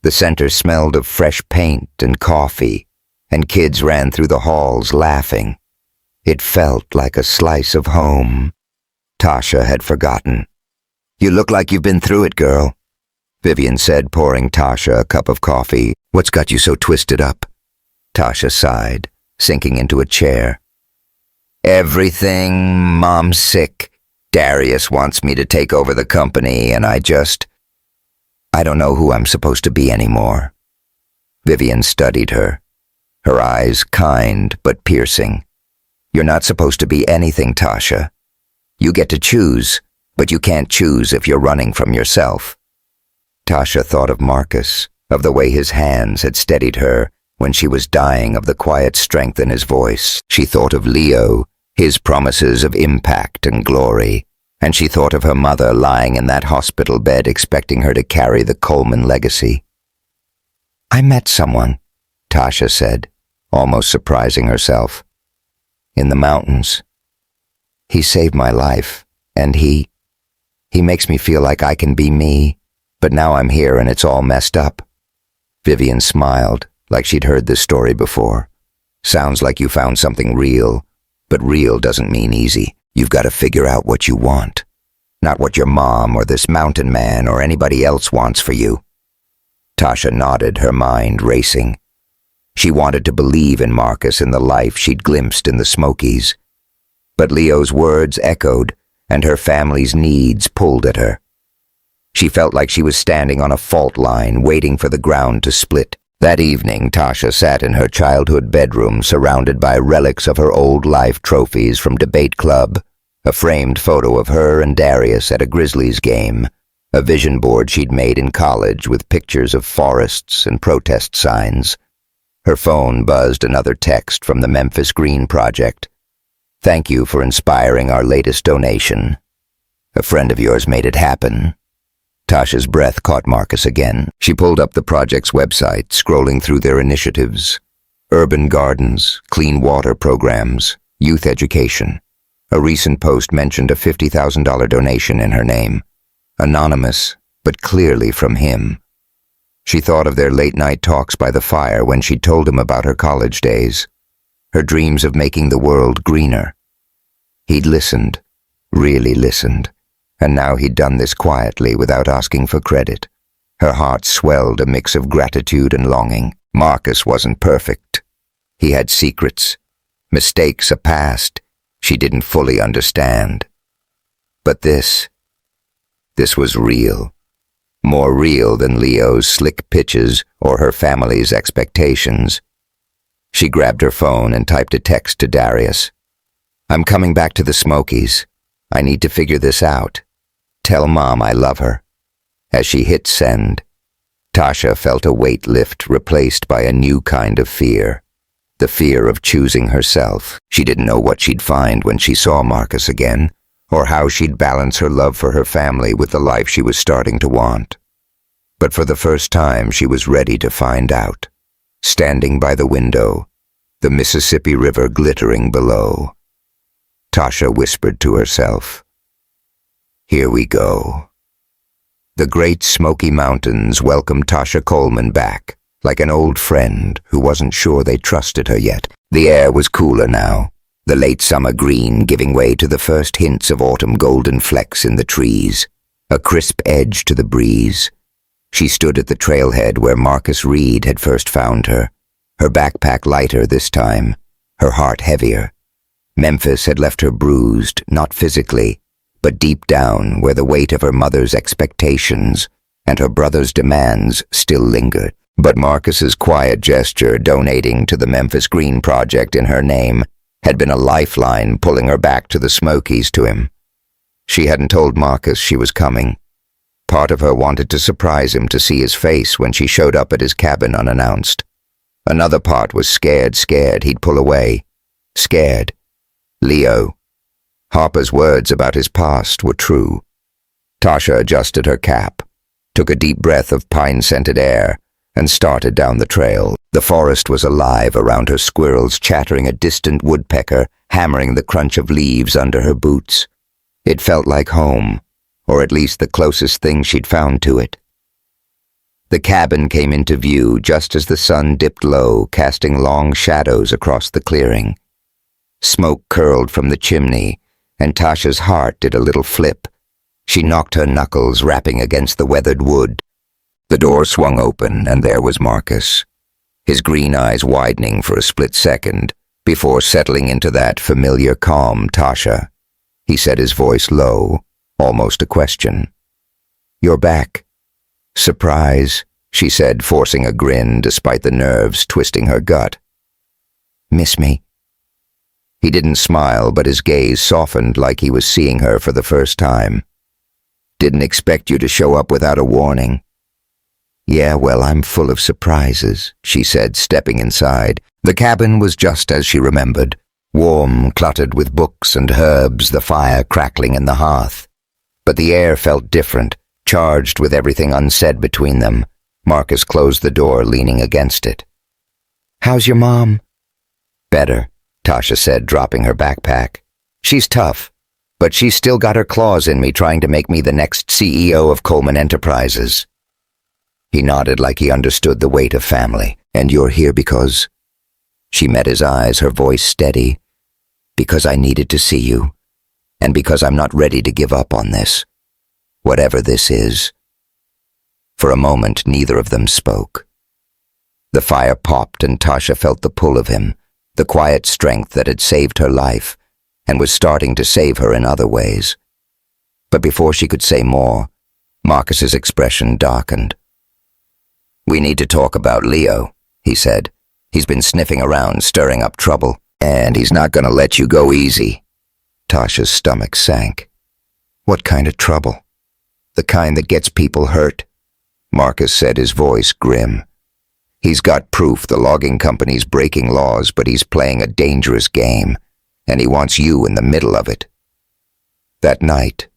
The center smelled of fresh paint and coffee, and kids ran through the halls laughing. It felt like a slice of home. Tasha had forgotten. "You look like you've been through it, girl," Vivian said, pouring Tasha a cup of coffee. "What's got you so twisted up?" Tasha sighed, sinking into a chair. "Everything. Mom's sick. Darius wants me to take over the company, and I don't know who I'm supposed to be anymore." Vivian studied her, her eyes kind but piercing. "You're not supposed to be anything, Tasha. You get to choose, but you can't choose if you're running from yourself." Tasha thought of Marcus, of the way his hands had steadied her when she was dying, of the quiet strength in his voice. She thought of Leo, his promises of impact and glory, and she thought of her mother lying in that hospital bed expecting her to carry the Coleman legacy. "I met someone," Tasha said, almost surprising herself. "In the mountains. He saved my life, and he makes me feel like I can be me, but now I'm here and it's all messed up." Vivian smiled, like she'd heard this story before. "Sounds like you found something real, but real doesn't mean easy. You've got to figure out what you want, not what your mom or this mountain man or anybody else wants for you." Tasha nodded, her mind racing. She wanted to believe in Marcus and the life she'd glimpsed in the Smokies. But Leo's words echoed, and her family's needs pulled at her. She felt like she was standing on a fault line, waiting for the ground to split. That evening, Tasha sat in her childhood bedroom, surrounded by relics of her old life trophies from debate club, a framed photo of her and Darius at a Grizzlies game, a vision board she'd made in college with pictures of forests and protest signs. Her phone buzzed another text from the Memphis Green Project. "Thank you for inspiring our latest donation. A friend of yours made it happen." Tasha's breath caught Marcus again. She pulled up the project's website, scrolling through their initiatives. Urban gardens, clean water programs, youth education. A recent post mentioned a $50,000 donation in her name. Anonymous, but clearly from him. She thought of their late-night talks by the fire when she'd told him about her college days, her dreams of making the world greener. He'd listened, really listened, and now he'd done this quietly without asking for credit. Her heart swelled, a mix of gratitude and longing. Marcus wasn't perfect. He had secrets, mistakes, a past she didn't fully understand. But this was real. More real than Leo's slick pitches or her family's expectations. She grabbed her phone and typed a text to Darius. "I'm coming back to the Smokies. I need to figure this out. Tell Mom I love her." As she hit send, Tasha felt a weight lift, replaced by a new kind of fear. The fear of choosing herself. She didn't know what she'd find when she saw Marcus again, or how she'd balance her love for her family with the life she was starting to want. But for the first time, she was ready to find out. Standing by the window, the Mississippi River glittering below, Tasha whispered to herself, "Here we go." The great Smoky Mountains welcomed Tasha Coleman back, like an old friend who wasn't sure they trusted her yet. The air was cooler now, the late summer green giving way to the first hints of autumn golden flecks in the trees, a crisp edge to the breeze. She stood at the trailhead where Marcus Reed had first found her, her backpack lighter this time, her heart heavier. Memphis had left her bruised, not physically, but deep down where the weight of her mother's expectations and her brother's demands still lingered. But Marcus's quiet gesture, donating to the Memphis Green Project in her name, had been a lifeline pulling her back to the Smokies to him. She hadn't told Marcus she was coming. Part of her wanted to surprise him to see his face when she showed up at his cabin unannounced. Another part was scared he'd pull away. Scared. Leo. Harper's words about his past were true. Tasha adjusted her cap, took a deep breath of pine-scented air, and started down the trail. The forest was alive around her, squirrels chattering, a distant woodpecker hammering the crunch of leaves under her boots. It felt like home, or at least the closest thing she'd found to it. The cabin came into view just as the sun dipped low, casting long shadows across the clearing. Smoke curled from the chimney, and Tasha's heart did a little flip. She knocked her knuckles, rapping against the weathered wood. The door swung open, and there was Marcus, his green eyes widening for a split second before settling into that familiar calm Tasha. he said, his voice low, almost a question. "You're back." "Surprise," she said, forcing a grin despite the nerves twisting her gut. "Miss me?" He didn't smile, but his gaze softened like he was seeing her for the first time. "Didn't expect you to show up without a warning." "Yeah, well, I'm full of surprises," she said, stepping inside. The cabin was just as she remembered, warm, cluttered with books and herbs, the fire crackling in the hearth. But the air felt different, charged with everything unsaid between them. Marcus closed the door, leaning against it. "How's your mom?" "Better," Tasha said, dropping her backpack. "She's tough, but she's still got her claws in me, trying to make me the next CEO of Coleman Enterprises." He nodded like he understood the weight of family. "And you're here because—" She met his eyes, her voice steady. "Because I needed to see you, and because I'm not ready to give up on this. Whatever this is." For a moment, neither of them spoke. The fire popped and Tasha felt the pull of him, the quiet strength that had saved her life and was starting to save her in other ways. But before she could say more, Marcus's expression darkened. "We need to talk about Leo," he said. "He's been sniffing around, stirring up trouble, and he's not going to let you go easy." Tasha's stomach sank. "What kind of trouble?" "The kind that gets people hurt," Marcus said, his voice grim. "He's got proof the logging company's breaking laws, but he's playing a dangerous game, and he wants you in the middle of it." That night,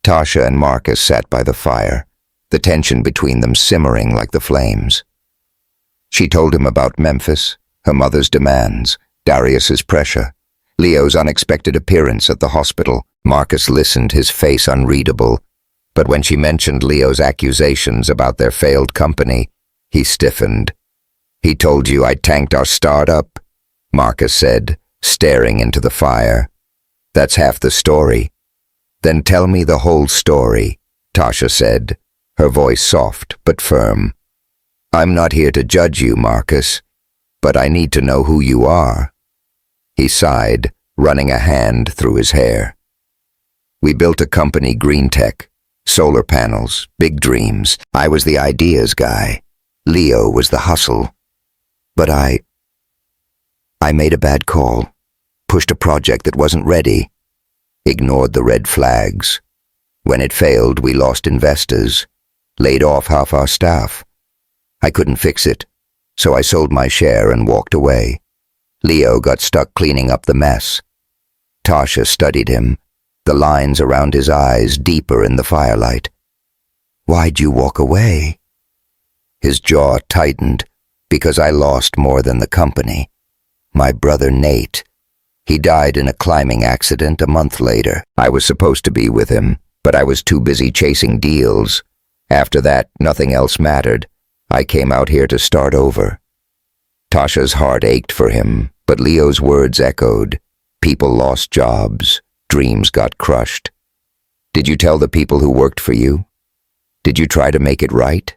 Tasha and Marcus sat by the fire, the tension between them simmering like the flames. She told him about Memphis, her mother's demands, Darius's pressure, Leo's unexpected appearance at the hospital. Marcus listened, his face unreadable, but when she mentioned Leo's accusations about their failed company, he stiffened. "He told you I tanked our startup?" Marcus said, staring into the fire. "That's half the story." "Then tell me the whole story," Tasha said, her voice soft but firm. "I'm not here to judge you, Marcus, but I need to know who you are." He sighed, running a hand through his hair. "We built a company, Green Tech, solar panels, big dreams. I was the ideas guy. Leo was the hustle. But I made a bad call, pushed a project that wasn't ready, ignored the red flags. When it failed, we lost investors, laid off half our staff. I couldn't fix it, so I sold my share and walked away. Leo got stuck cleaning up the mess." Tasha studied him, the lines around his eyes deeper in the firelight. "Why'd you walk away?" His jaw tightened. "Because I lost more than the company. My brother Nate. He died in a climbing accident a month later. I was supposed to be with him, but I was too busy chasing deals. After that, nothing else mattered. I came out here to start over." Tasha's heart ached for him, but Leo's words echoed. People lost jobs. Dreams got crushed. "Did you tell the people who worked for you? Did you try to make it right?"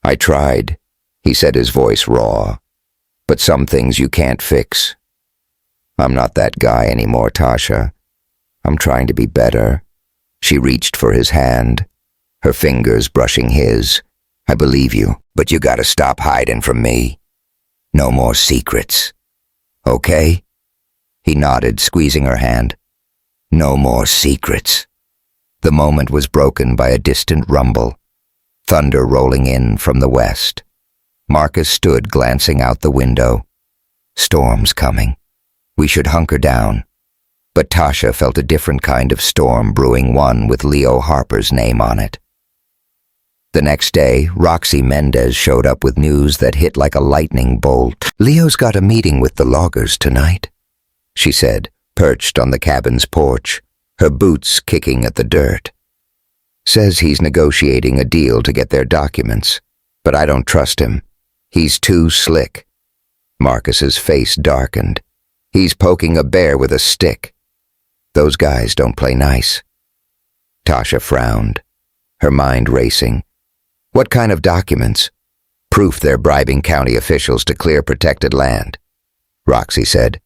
"I tried," he said, his voice raw. "But some things you can't fix." "I'm not that guy anymore, Tasha. I'm trying to be better." She reached for his hand, her fingers brushing his. "I believe you, but you gotta stop hiding from me. No more secrets. Okay?" He nodded, squeezing her hand. "No more secrets." The moment was broken by a distant rumble, thunder rolling in from the west. Marcus stood glancing out the window. Storm's coming. We should hunker down. But Tasha felt a different kind of storm brewing, one with Leo Harper's name on it. The next day, Roxy Mendez showed up with news that hit like a lightning bolt. "Leo's got a meeting with the loggers tonight," she said, perched on the cabin's porch, her boots kicking at the dirt. "Says he's negotiating a deal to get their documents, but I don't trust him. He's too slick." Marcus's face darkened. "He's poking a bear with a stick. Those guys don't play nice." Tasha frowned, her mind racing. "What kind of documents?" "Proof they're bribing county officials to clear protected land," Roxy said.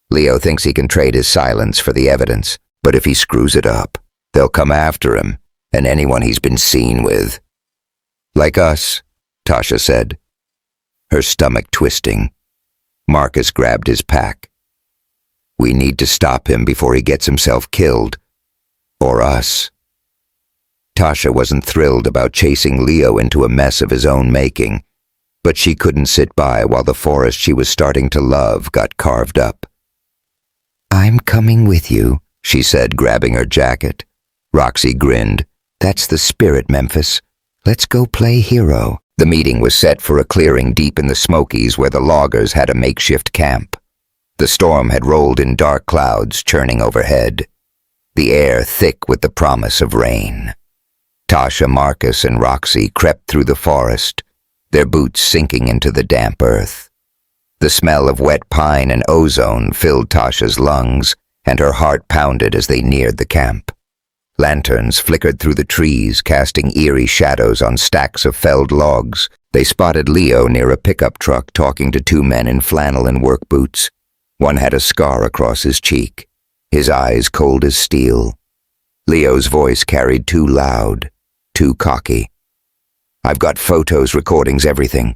"Leo thinks he can trade his silence for the evidence." But if he screws it up, they'll come after him and anyone he's been seen with. Like us, Tasha said, her stomach twisting. Marcus grabbed his pack. We need to stop him before he gets himself killed. Or us. Tasha wasn't thrilled about chasing Leo into a mess of his own making, but she couldn't sit by while the forest she was starting to love got carved up. "I'm coming with you," she said, grabbing her jacket. Roxy grinned. "That's the spirit, Memphis. Let's go play hero." The meeting was set for a clearing deep in the Smokies where the loggers had a makeshift camp. The storm had rolled in dark clouds churning overhead, the air thick with the promise of rain. Tasha, Marcus, and Roxy crept through the forest, their boots sinking into the damp earth. The smell of wet pine and ozone filled Tasha's lungs, and her heart pounded as they neared the camp. Lanterns flickered through the trees, casting eerie shadows on stacks of felled logs. They spotted Leo near a pickup truck talking to two men in flannel and work boots. One had a scar across his cheek, his eyes cold as steel. Leo's voice carried too loud, too cocky. "I've got photos, recordings, everything.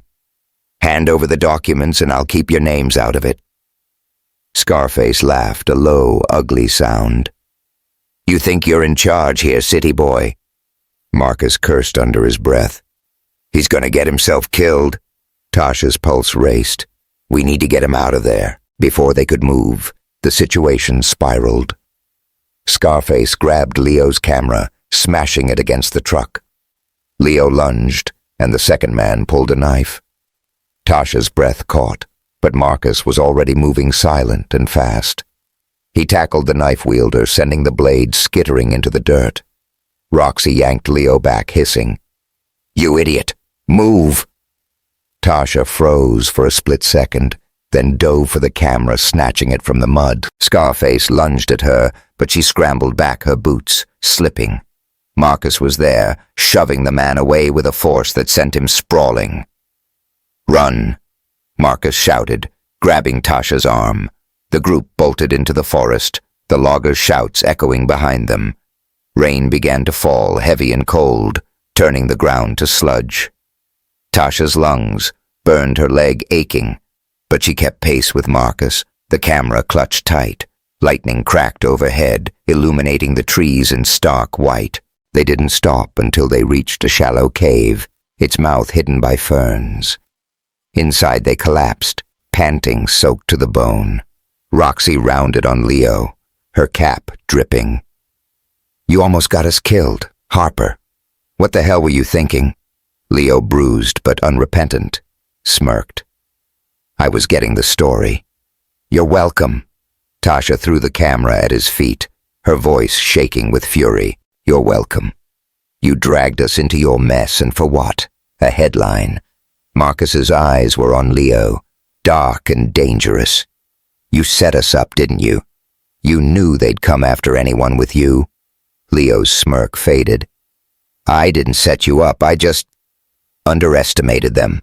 Hand over the documents and I'll keep your names out of it." Scarface laughed, a low, ugly sound. "You think you're in charge here, city boy?" Marcus cursed under his breath. "He's gonna get himself killed." Tasha's pulse raced. "We need to get him out of there." Before they could move, the situation spiraled. Scarface grabbed Leo's camera, smashing it against the truck. Leo lunged, and the second man pulled a knife. Tasha's breath caught, but Marcus was already moving silent and fast. He tackled the knife wielder, sending the blade skittering into the dirt. Roxy yanked Leo back, hissing, "You idiot! Move!" Tasha froze for a split second, then dove for the camera, snatching it from the mud. Scarface lunged at her, but she scrambled back, her boots slipping. Marcus was there, shoving the man away with a force that sent him sprawling. "Run!" Marcus shouted, grabbing Tasha's arm. The group bolted into the forest, the loggers' shouts echoing behind them. Rain began to fall, heavy and cold, turning the ground to sludge. Tasha's lungs burned, her leg aching, but she kept pace with Marcus, the camera clutched tight. Lightning cracked overhead, illuminating the trees in stark white. They didn't stop until they reached a shallow cave, its mouth hidden by ferns. Inside they collapsed, panting, soaked to the bone. Roxy rounded on Leo, her cap dripping. "You almost got us killed, Harper. What the hell were you thinking?" Leo, bruised but unrepentant, smirked. "I was getting the story." "You're welcome." Tasha threw the camera at his feet, her voice shaking with fury. "You're welcome. You dragged us into your mess, and for what? A headline." Marcus's eyes were on Leo, dark and dangerous. "You set us up, didn't you? You knew they'd come after anyone with you." Leo's smirk faded. "I didn't set you up, I just underestimated them."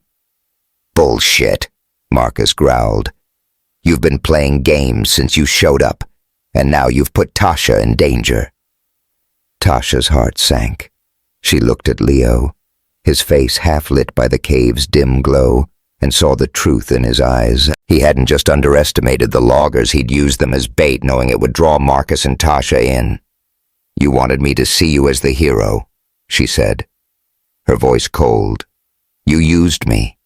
"Bullshit," Marcus growled. "You've been playing games since you showed up, and now you've put Tasha in danger." Tasha's heart sank. She looked at Leo, his face half lit by the cave's dim glow, and saw the truth in his eyes. He hadn't just underestimated the loggers, he'd used them as bait, knowing it would draw Marcus and Tasha in. "You wanted me to see you as the hero," she said, her voice cold. "You used me."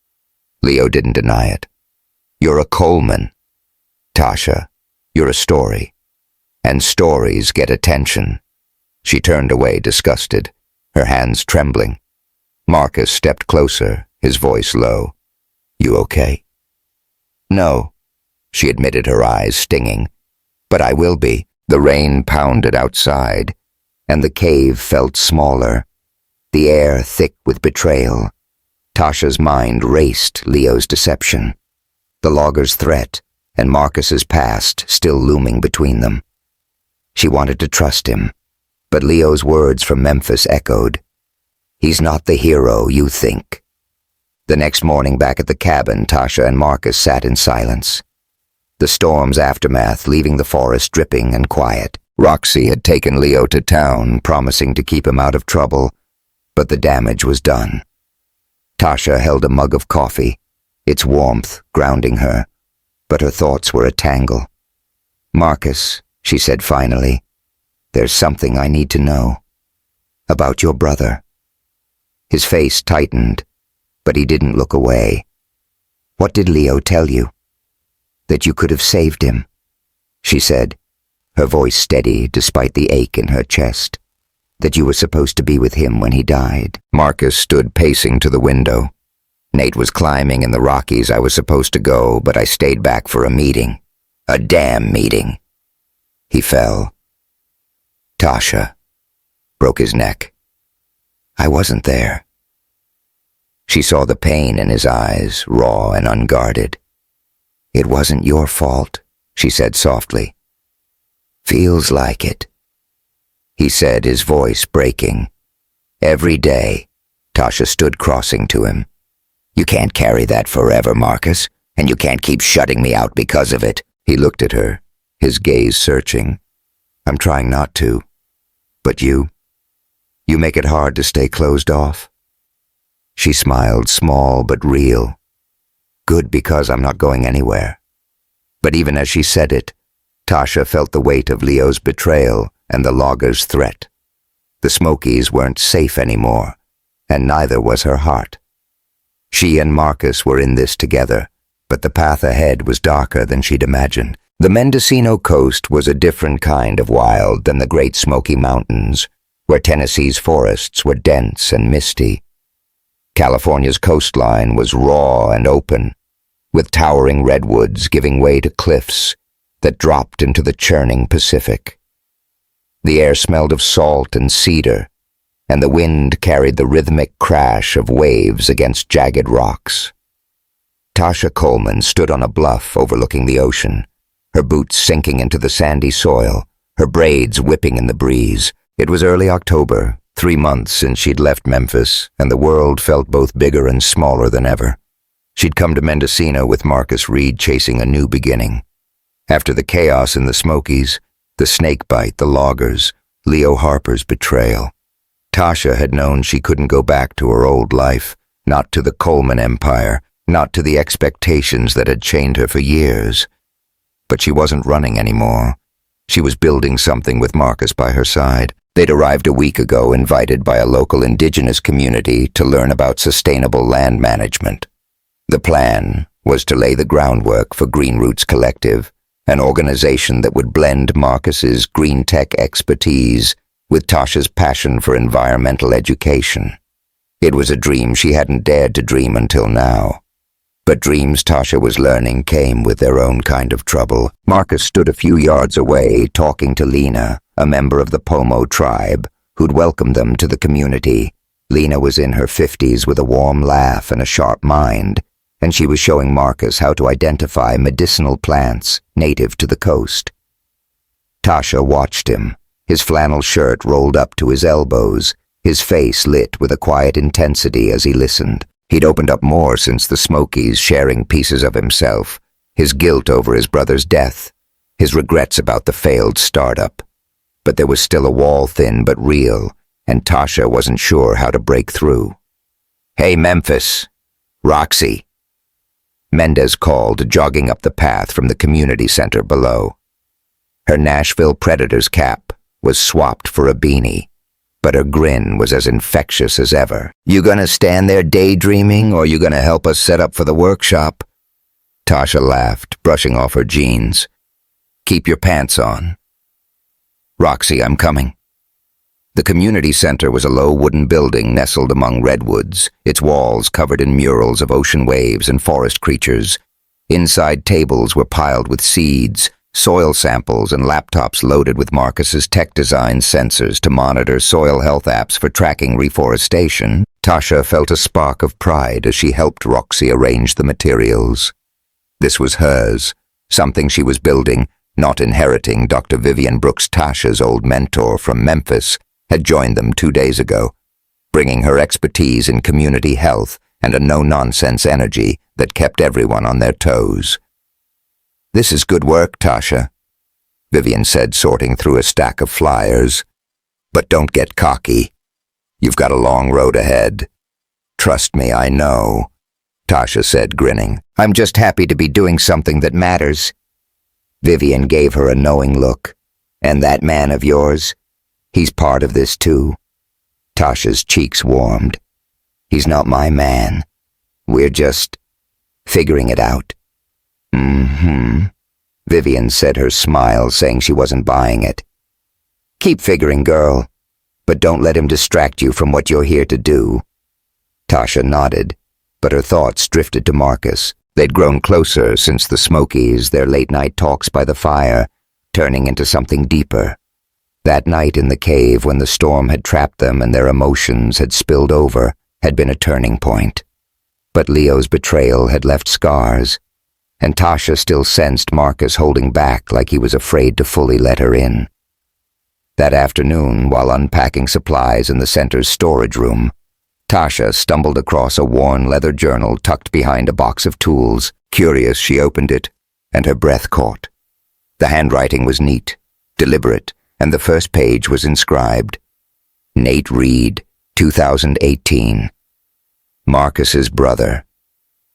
Leo didn't deny it. "You're a Coleman. Tasha, you're a story. And stories get attention." She turned away, disgusted, her hands trembling. Marcus stepped closer, his voice low. "You okay?" "No," she admitted, her eyes stinging. "But I will be." The rain pounded outside, and the cave felt smaller, the air thick with betrayal. Tasha's mind raced Leo's deception, the logger's threat, and Marcus's past still looming between them. She wanted to trust him, but Leo's words from Memphis echoed. "He's not the hero you think." The next morning back at the cabin, Tasha and Marcus sat in silence. The storm's aftermath leaving the forest dripping and quiet. Roxy had taken Leo to town, promising to keep him out of trouble, but the damage was done. Tasha held a mug of coffee, its warmth grounding her, but her thoughts were a tangle. "Marcus," she said finally, "there's something I need to know. About your brother." His face tightened, but he didn't look away. "What did Leo tell you?" "That you could have saved him," she said, her voice steady despite the ache in her chest. "That you were supposed to be with him when he died." Marcus stood pacing to the window. "Nate was climbing in the Rockies. I was supposed to go, but I stayed back for a meeting. A damn meeting." He fell. "Tasha," broke his neck. "I wasn't there." She saw the pain in his eyes, raw and unguarded. "It wasn't your fault," she said softly. "Feels like it," he said, his voice breaking. "Every day." Tasha stood crossing to him. "You can't carry that forever, Marcus, and you can't keep shutting me out because of it." He looked at her, his gaze searching. "I'm trying not to. But you make it hard to stay closed off." She smiled, small but real. "Good, because I'm not going anywhere." But even as she said it, Tasha felt the weight of Leo's betrayal and the logger's threat. The Smokies weren't safe anymore, and neither was her heart. She and Marcus were in this together, but the path ahead was darker than she'd imagined. The Mendocino coast was a different kind of wild than the Great Smoky Mountains, where Tennessee's forests were dense and misty. California's coastline was raw and open, with towering redwoods giving way to cliffs that dropped into the churning Pacific. The air smelled of salt and cedar, and the wind carried the rhythmic crash of waves against jagged rocks. Tasha Coleman stood on a bluff overlooking the ocean, her boots sinking into the sandy soil, her braids whipping in the breeze. It was early October, 3 months since she'd left Memphis, and the world felt both bigger and smaller than ever. She'd come to Mendocino with Marcus Reed chasing a new beginning. After the chaos in the Smokies, the snakebite, the loggers, Leo Harper's betrayal, Tasha had known she couldn't go back to her old life, not to the Coleman empire, not to the expectations that had chained her for years. But she wasn't running anymore. She was building something with Marcus by her side. They'd arrived a week ago, invited by a local indigenous community to learn about sustainable land management. The plan was to lay the groundwork for Green Roots Collective, an organization that would blend Marcus's green tech expertise with Tasha's passion for environmental education. It was a dream she hadn't dared to dream until now. But dreams Tasha was learning came with their own kind of trouble. Marcus stood a few yards away, talking to Lena, a member of the Pomo tribe, who'd welcomed them to the community. Lena was in her 50s with a warm laugh and a sharp mind, and she was showing Marcus how to identify medicinal plants native to the coast. Tasha watched him, his flannel shirt rolled up to his elbows, his face lit with a quiet intensity as he listened. He'd opened up more since the Smokies, sharing pieces of himself, his guilt over his brother's death, his regrets about the failed startup. But there was still a wall thin but real, and Tasha wasn't sure how to break through. "Hey, Memphis. Roxy." Mendez called, jogging up the path from the community center below. Her Nashville Predators cap was swapped for a beanie, but her grin was as infectious as ever. "You gonna stand there daydreaming, or you gonna help us set up for the workshop?" Tasha laughed, brushing off her jeans. "Keep your pants on." "Roxy, I'm coming." The community center was a low wooden building nestled among redwoods, its walls covered in murals of ocean waves and forest creatures. Inside, tables were piled with seeds, soil samples, and laptops loaded with Marcus's tech design sensors to monitor soil health apps for tracking reforestation. Tasha felt a spark of pride as she helped Roxy arrange the materials. This was hers, something she was building, not inheriting. Dr. Vivian Brooks, Tasha's old mentor from Memphis, had joined them 2 days ago, bringing her expertise in community health and a no-nonsense energy that kept everyone on their toes. "This is good work, Tasha." Vivian said, sorting through a stack of flyers. "But don't get cocky. You've got a long road ahead." "Trust me, I know," Tasha said, grinning. "I'm just happy to be doing something that matters." Vivian gave her a knowing look. "And that man of yours? He's part of this too?" Tasha's cheeks warmed. "He's not my man. We're just figuring it out." "Mm-hmm," Vivian said, her smile saying she wasn't buying it. "Keep figuring, girl, but don't let him distract you from what you're here to do." Tasha nodded, but her thoughts drifted to Marcus. They'd grown closer since the Smokies, their late-night talks by the fire, turning into something deeper. That night in the cave when the storm had trapped them and their emotions had spilled over had been a turning point. But Leo's betrayal had left scars, and Tasha still sensed Marcus holding back like he was afraid to fully let her in. That afternoon, while unpacking supplies in the center's storage room, Tasha stumbled across a worn leather journal tucked behind a box of tools. Curious, she opened it, and her breath caught. The handwriting was neat, deliberate, and the first page was inscribed, "Nate Reed, 2018. Marcus's brother."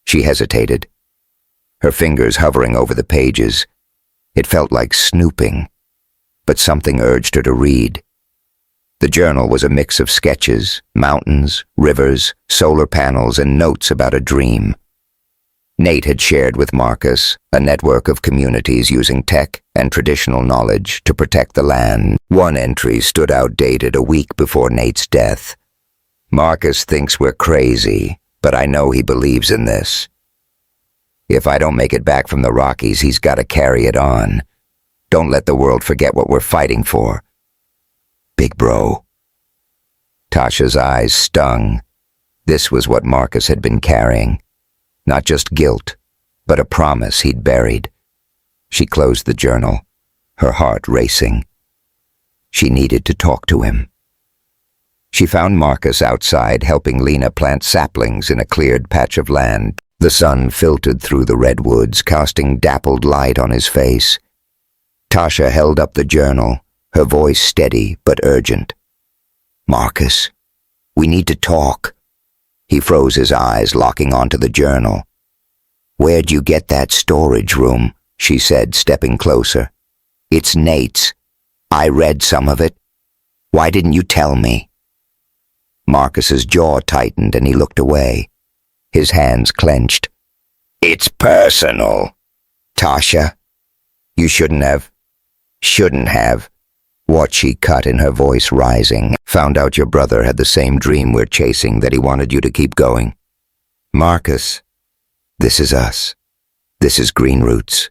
She hesitated, her fingers hovering over the pages. It felt like snooping, but something urged her to read. The journal was a mix of sketches, mountains, rivers, solar panels, and notes about a dream. Nate had shared with Marcus a network of communities using tech and traditional knowledge to protect the land. One entry stood outdated a week before Nate's death. "Marcus thinks we're crazy, but I know he believes in this. If I don't make it back from the Rockies, he's got to carry it on. Don't let the world forget what we're fighting for. Big bro." Tasha's eyes stung. This was what Marcus had been carrying. Not just guilt, but a promise he'd buried. She closed the journal, her heart racing. She needed to talk to him. She found Marcus outside helping Lena plant saplings in a cleared patch of land. The sun filtered through the redwoods, casting dappled light on his face. Tasha held up the journal, her voice steady but urgent. "Marcus, we need to talk." He froze his eyes, locking onto the journal. "Where'd you get that storage room?" she said, stepping closer. "It's Nate's. I read some of it. Why didn't you tell me?" Marcus's jaw tightened and he looked away. His hands clenched. "It's personal." "Tasha, you shouldn't have. What she cut in her voice rising. "Found out your brother had the same dream we're chasing, that he wanted you to keep going. Marcus, this is us. This is Green Roots.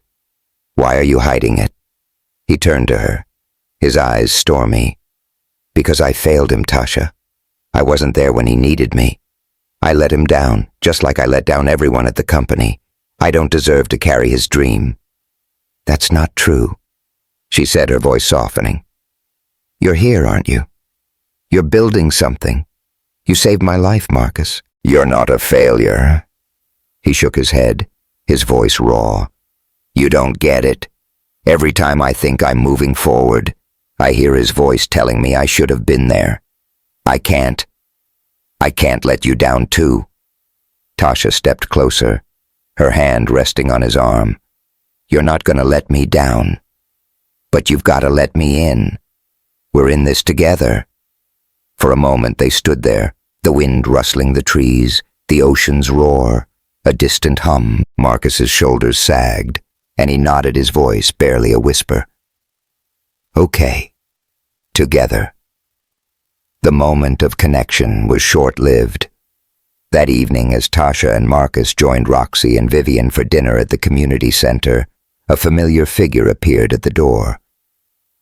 Why are you hiding it?" He turned to her, his eyes stormy. "Because I failed him, Tasha. I wasn't there when he needed me. I let him down, just like I let down everyone at the company. I don't deserve to carry his dream." "That's not true," she said, her voice softening. "You're here, aren't you? You're building something. You saved my life, Marcus." "You're not a failure." He shook his head, his voice raw. "You don't get it. Every time I think I'm moving forward, I hear his voice telling me I should have been there. I can't let you down too." Tasha stepped closer, her hand resting on his arm. "You're not gonna let me down. But you've gotta let me in. We're in this together." For a moment they stood there, the wind rustling the trees, the ocean's roar, a distant hum. Marcus's shoulders sagged, and he nodded, his voice barely a whisper. "Okay. Together." The moment of connection was short-lived. That evening, as Tasha and Marcus joined Roxy and Vivian for dinner at the community center, a familiar figure appeared at the door.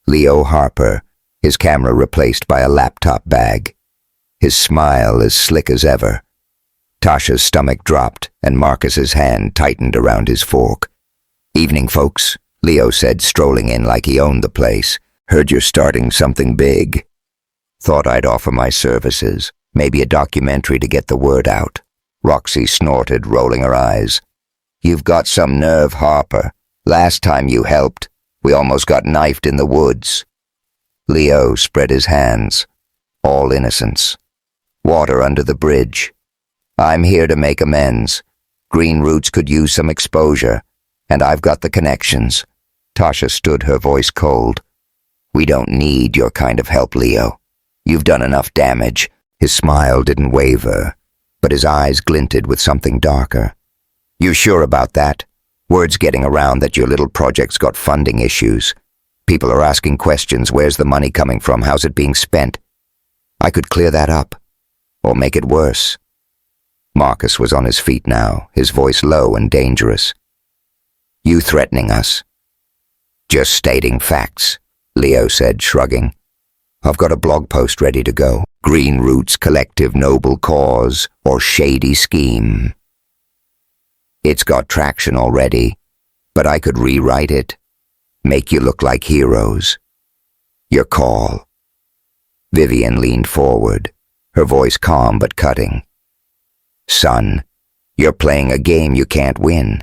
Leo Harper, his camera replaced by a laptop bag. His smile as slick as ever. Tasha's stomach dropped, and Marcus's hand tightened around his fork. "Evening, folks," Leo said, strolling in like he owned the place. "Heard you're starting something big. Thought I'd offer my services, maybe a documentary to get the word out." Roxy snorted, rolling her eyes. "You've got some nerve, Harper. Last time you helped, We almost got knifed in the woods." Leo spread his hands. All innocence. Water under the bridge. "I'm here to make amends. Green Roots could use some exposure, and I've got the connections." Tasha stood, her voice cold. "We don't need your kind of help, Leo. You've done enough damage." His smile didn't waver, but his eyes glinted with something darker. "You sure about that? Word's getting around that your little project's got funding issues. People are asking questions. Where's the money coming from? How's it being spent? I could clear that up, or make it worse." Marcus was on his feet now, his voice low and dangerous. "You threatening us?" "Just stating facts," Leo said, shrugging. "I've got a blog post ready to go. Green Roots Collective Noble Cause or Shady Scheme. It's got traction already, but I could rewrite it. Make you look like heroes. Your call." Vivian leaned forward, her voice calm but cutting. "Son, you're playing a game you can't win.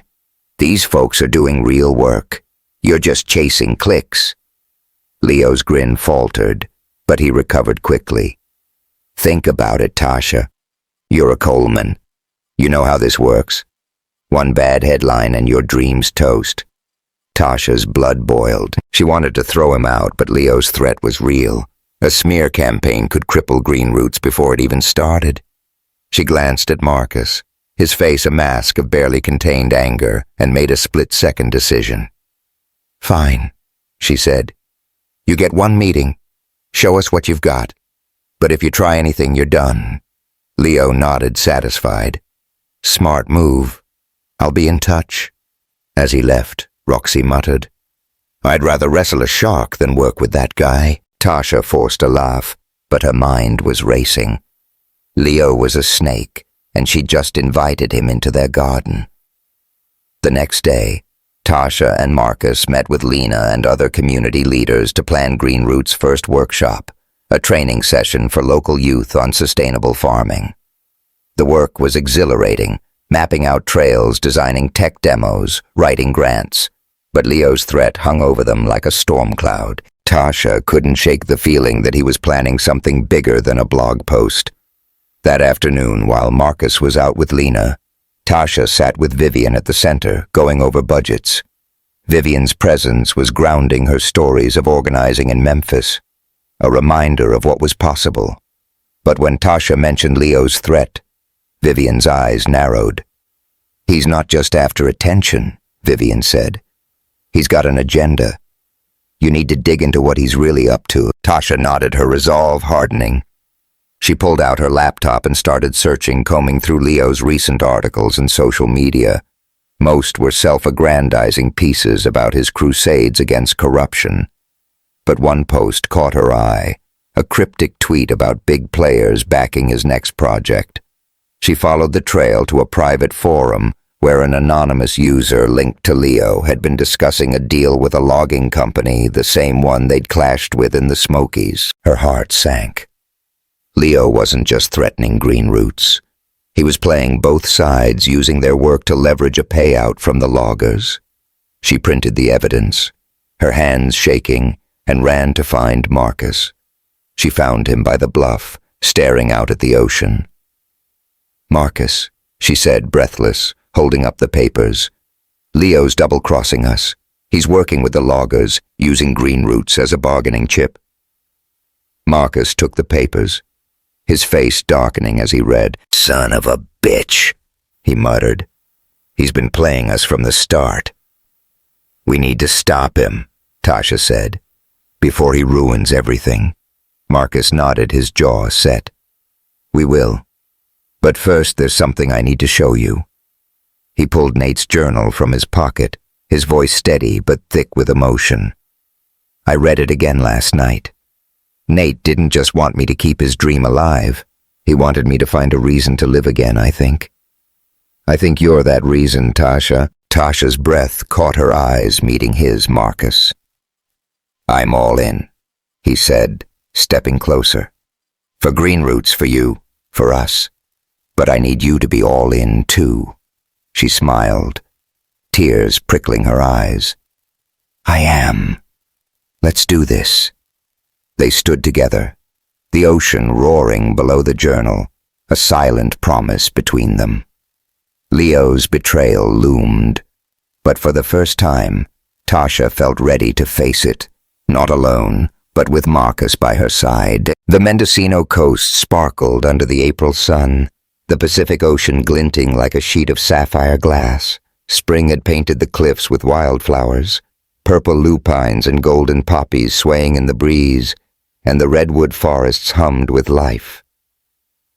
These folks are doing real work. You're just chasing clicks." Leo's grin faltered, but he recovered quickly. "Think about it, Tasha. You're a Coleman. You know how this works. One bad headline and your dream's toast." Tasha's blood boiled. She wanted to throw him out, but Leo's threat was real. A smear campaign could cripple Green Roots before it even started. She glanced at Marcus, his face a mask of barely contained anger, and made a split-second decision. "Fine," she said. "You get one meeting. Show us what you've got. But if you try anything, you're done." Leo nodded, satisfied. "Smart move. I'll be in touch." As he left, Roxy muttered, "I'd rather wrestle a shark than work with that guy." Tasha forced a laugh, but her mind was racing. Leo was a snake, and she'd just invited him into their garden. The next day, Tasha and Marcus met with Lena and other community leaders to plan Green Roots' first workshop, a training session for local youth on sustainable farming. The work was exhilarating, mapping out trails, designing tech demos, writing grants. But Leo's threat hung over them like a storm cloud. Tasha couldn't shake the feeling that he was planning something bigger than a blog post. That afternoon, while Marcus was out with Lena, Tasha sat with Vivian at the center, going over budgets. Vivian's presence was grounding her stories of organizing in Memphis, a reminder of what was possible. But when Tasha mentioned Leo's threat, Vivian's eyes narrowed. "He's not just after attention," Vivian said. "He's got an agenda. You need to dig into what he's really up to." Tasha nodded, her resolve hardening. She pulled out her laptop and started searching, combing through Leo's recent articles and social media. Most were self-aggrandizing pieces about his crusades against corruption. But one post caught her eye, a cryptic tweet about big players backing his next project. She followed the trail to a private forum where an anonymous user linked to Leo had been discussing a deal with a logging company, the same one they'd clashed with in the Smokies. Her heart sank. Leo wasn't just threatening Green Roots. He was playing both sides, using their work to leverage a payout from the loggers. She printed the evidence, her hands shaking, and ran to find Marcus. She found him by the bluff, staring out at the ocean. "Marcus," she said, breathless, holding up the papers. "Leo's double-crossing us. He's working with the loggers, using Green Roots as a bargaining chip." Marcus took the papers, his face darkening as he read. "Son of a bitch," he muttered. "He's been playing us from the start." "We need to stop him," Tasha said, "before he ruins everything." Marcus nodded, his jaw set. "We will. But first there's something I need to show you." He pulled Nate's journal from his pocket, his voice steady but thick with emotion. "I read it again last night. Nate didn't just want me to keep his dream alive. He wanted me to find a reason to live again, I think. I think you're that reason, Tasha." Tasha's breath caught her eyes, meeting his, Marcus. "I'm all in," he said, stepping closer. "For Green Roots, for you, for us. But I need you to be all in, too." She smiled, tears prickling her eyes. I am. Let's do this. They stood together, the ocean roaring below the journal, a silent promise between them. Leo's betrayal loomed, but for the first time, Tasha felt ready to face it, not alone, but with Marcus by her side. The Mendocino coast sparkled under the April sun, the Pacific Ocean glinting like a sheet of sapphire glass. Spring had painted the cliffs with wildflowers, purple lupines and golden poppies swaying in the breeze, and the redwood forests hummed with life.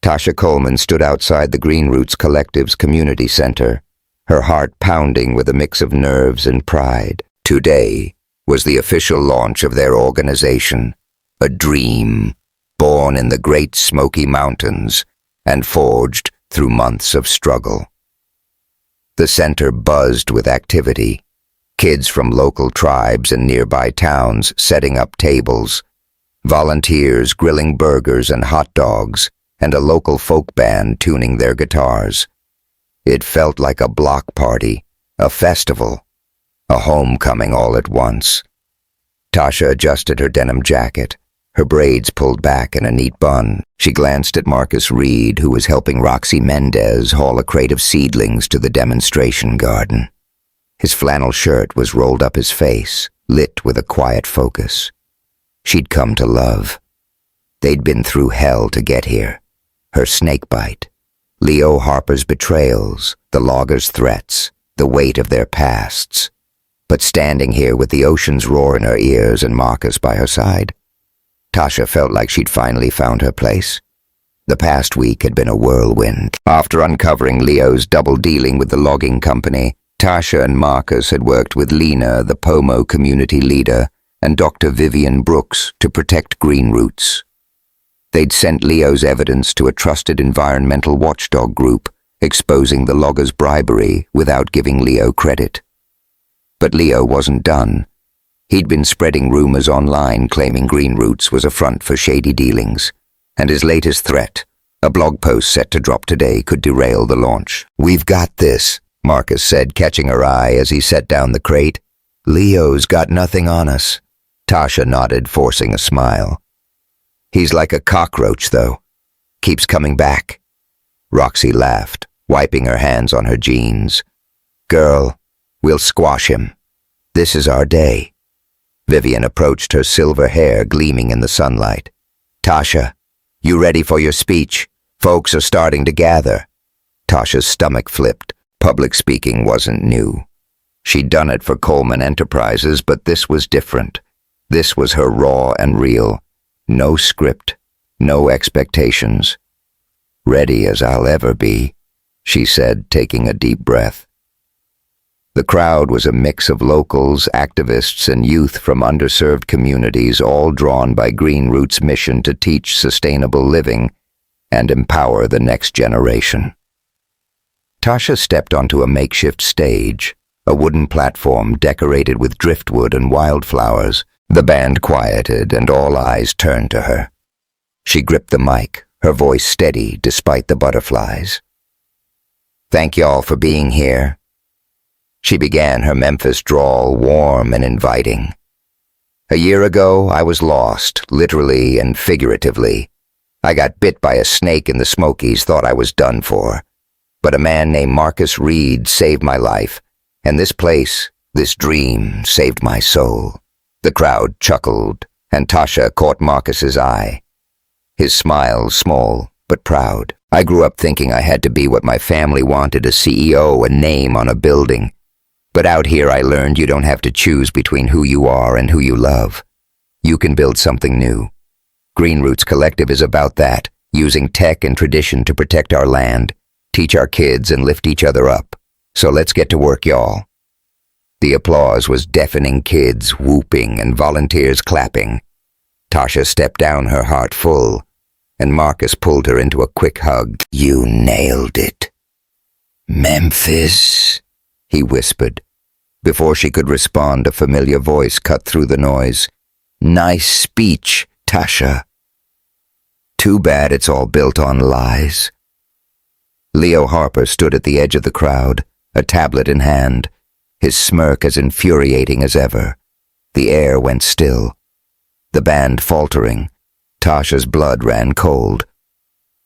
Tasha Coleman stood outside the Green Roots Collective's community center, her heart pounding with a mix of nerves and pride. Today was the official launch of their organization, a dream born in the great Smoky Mountains and forged through months of struggle. The center buzzed with activity, kids from local tribes and nearby towns setting up tables, volunteers grilling burgers and hot dogs, and a local folk band tuning their guitars. It felt like a block party, a festival, a homecoming all at once. Tasha adjusted her denim jacket, her braids pulled back in a neat bun. She glanced at Marcus Reed, who was helping Roxy Mendez haul a crate of seedlings to the demonstration garden. His flannel shirt was rolled up his face, lit with a quiet focus. She'd come to love. They'd been through hell to get here. Her snakebite, Leo Harper's betrayals, the loggers' threats, the weight of their pasts. But standing here with the ocean's roar in her ears and Marcus by her side, Tasha felt like she'd finally found her place. The past week had been a whirlwind. After uncovering Leo's double dealing with the logging company, Tasha and Marcus had worked with Lena, the Pomo community leader, and Dr. Vivian Brooks to protect Green Roots. They'd sent Leo's evidence to a trusted environmental watchdog group, exposing the loggers' bribery without giving Leo credit. But Leo wasn't done. He'd been spreading rumors online claiming Green Roots was a front for shady dealings, and his latest threat, a blog post set to drop today, could derail the launch. "We've got this," Marcus said, catching her eye as he set down the crate. "Leo's got nothing on us." Tasha nodded, forcing a smile. "He's like a cockroach, though. Keeps coming back." Roxy laughed, wiping her hands on her jeans. "Girl, we'll squash him. This is our day." Vivian approached, her silver hair gleaming in the sunlight. "Tasha, you ready for your speech? Folks are starting to gather." Tasha's stomach flipped. Public speaking wasn't new. She'd done it for Coleman Enterprises, but this was different. This was her raw and real. No script, no expectations. "Ready as I'll ever be," she said, taking a deep breath. The crowd was a mix of locals, activists, and youth from underserved communities, all drawn by Green Roots' mission to teach sustainable living and empower the next generation. Tasha stepped onto a makeshift stage, a wooden platform decorated with driftwood and wildflowers. The band quieted and all eyes turned to her. She gripped the mic, her voice steady despite the butterflies. "Thank y'all for being here." She began, her Memphis drawl warm and inviting. "A year ago, I was lost, literally and figuratively. I got bit by a snake in the Smokies, thought I was done for. But a man named Marcus Reed saved my life, and this place, this dream, saved my soul." The crowd chuckled, and Tasha caught Marcus's eye. His smile small but proud. "I grew up thinking I had to be what my family wanted, a CEO, a name on a building. But out here I learned you don't have to choose between who you are and who you love. You can build something new. Green Roots Collective is about that, using tech and tradition to protect our land, teach our kids, and lift each other up. So let's get to work, y'all." The applause was deafening, kids whooping and volunteers clapping. Tasha stepped down, her heart full, and Marcus pulled her into a quick hug. "You nailed it." "Memphis," he whispered. Before she could respond, a familiar voice cut through the noise. "Nice speech, Tasha. Too bad it's all built on lies." Leo Harper stood at the edge of the crowd, a tablet in hand, his smirk as infuriating as ever. The air went still. The band faltering. Tasha's blood ran cold.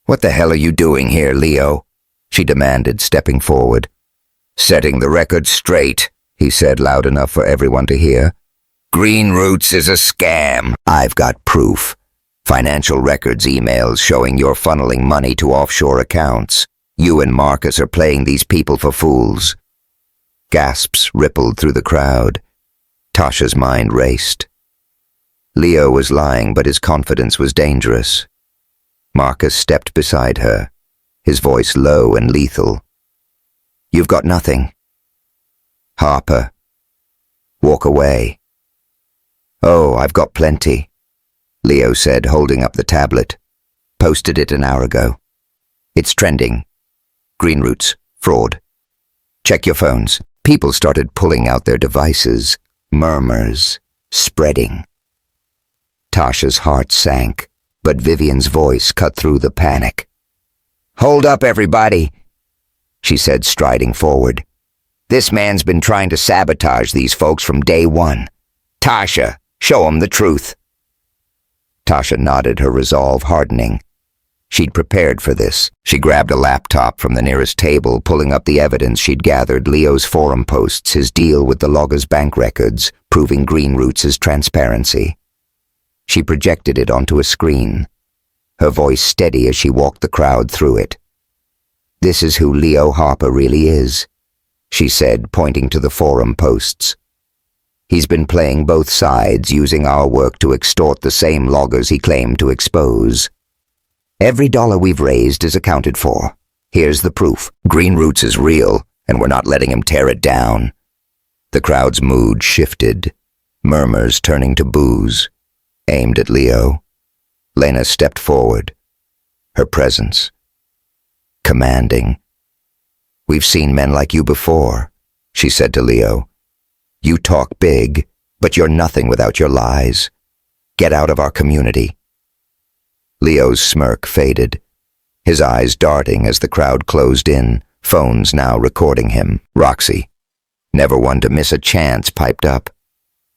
"What the hell are you doing here, Leo?" she demanded, stepping forward. "Setting the record straight," he said loud enough for everyone to hear. "Green Roots is a scam. I've got proof. Financial records emails showing you're funneling money to offshore accounts. You and Marcus are playing these people for fools." Gasps rippled through the crowd. Tasha's mind raced. Leo was lying, but his confidence was dangerous. Marcus stepped beside her, his voice low and lethal. "You've got nothing. Harper. Walk away." "Oh, I've got plenty," Leo said, holding up the tablet. "Posted it an hour ago. It's trending. Green Roots. Fraud. Check your phones." People started pulling out their devices. Murmurs spreading. Tasha's heart sank, but Vivian's voice cut through the panic. "Hold up, everybody," she said, striding forward. "This man's been trying to sabotage these folks from day one. Tasha, show him the truth." Tasha nodded, her resolve hardening. She'd prepared for this. She grabbed a laptop from the nearest table, pulling up the evidence she'd gathered: Leo's forum posts, his deal with the loggers' bank records, proving Green Roots' transparency. She projected it onto a screen, her voice steady as she walked the crowd through it. "This is who Leo Harper really is," she said, pointing to the forum posts. "He's been playing both sides, using our work to extort the same loggers he claimed to expose. Every dollar we've raised is accounted for. Here's the proof. Green Roots is real, and we're not letting him tear it down." The crowd's mood shifted, murmurs turning to boos, aimed at Leo. Lena stepped forward, her presence commanding. "We've seen men like you before," she said to Leo. "You talk big, but you're nothing without your lies. Get out of our community." Leo's smirk faded, his eyes darting as the crowd closed in, phones now recording him. Roxy, never one to miss a chance, piped up.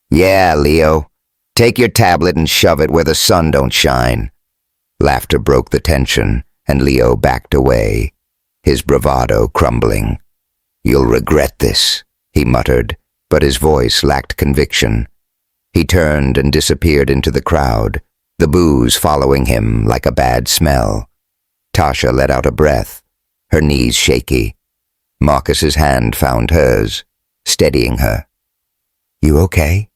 "Yeah, Leo, take your tablet and shove it where the sun don't shine." Laughter broke the tension, and Leo backed away, his bravado crumbling. "You'll regret this," he muttered, but his voice lacked conviction. He turned and disappeared into the crowd, the boos following him like a bad smell. Tasha let out a breath, her knees shaky. Marcus's hand found hers, steadying her. "You okay?"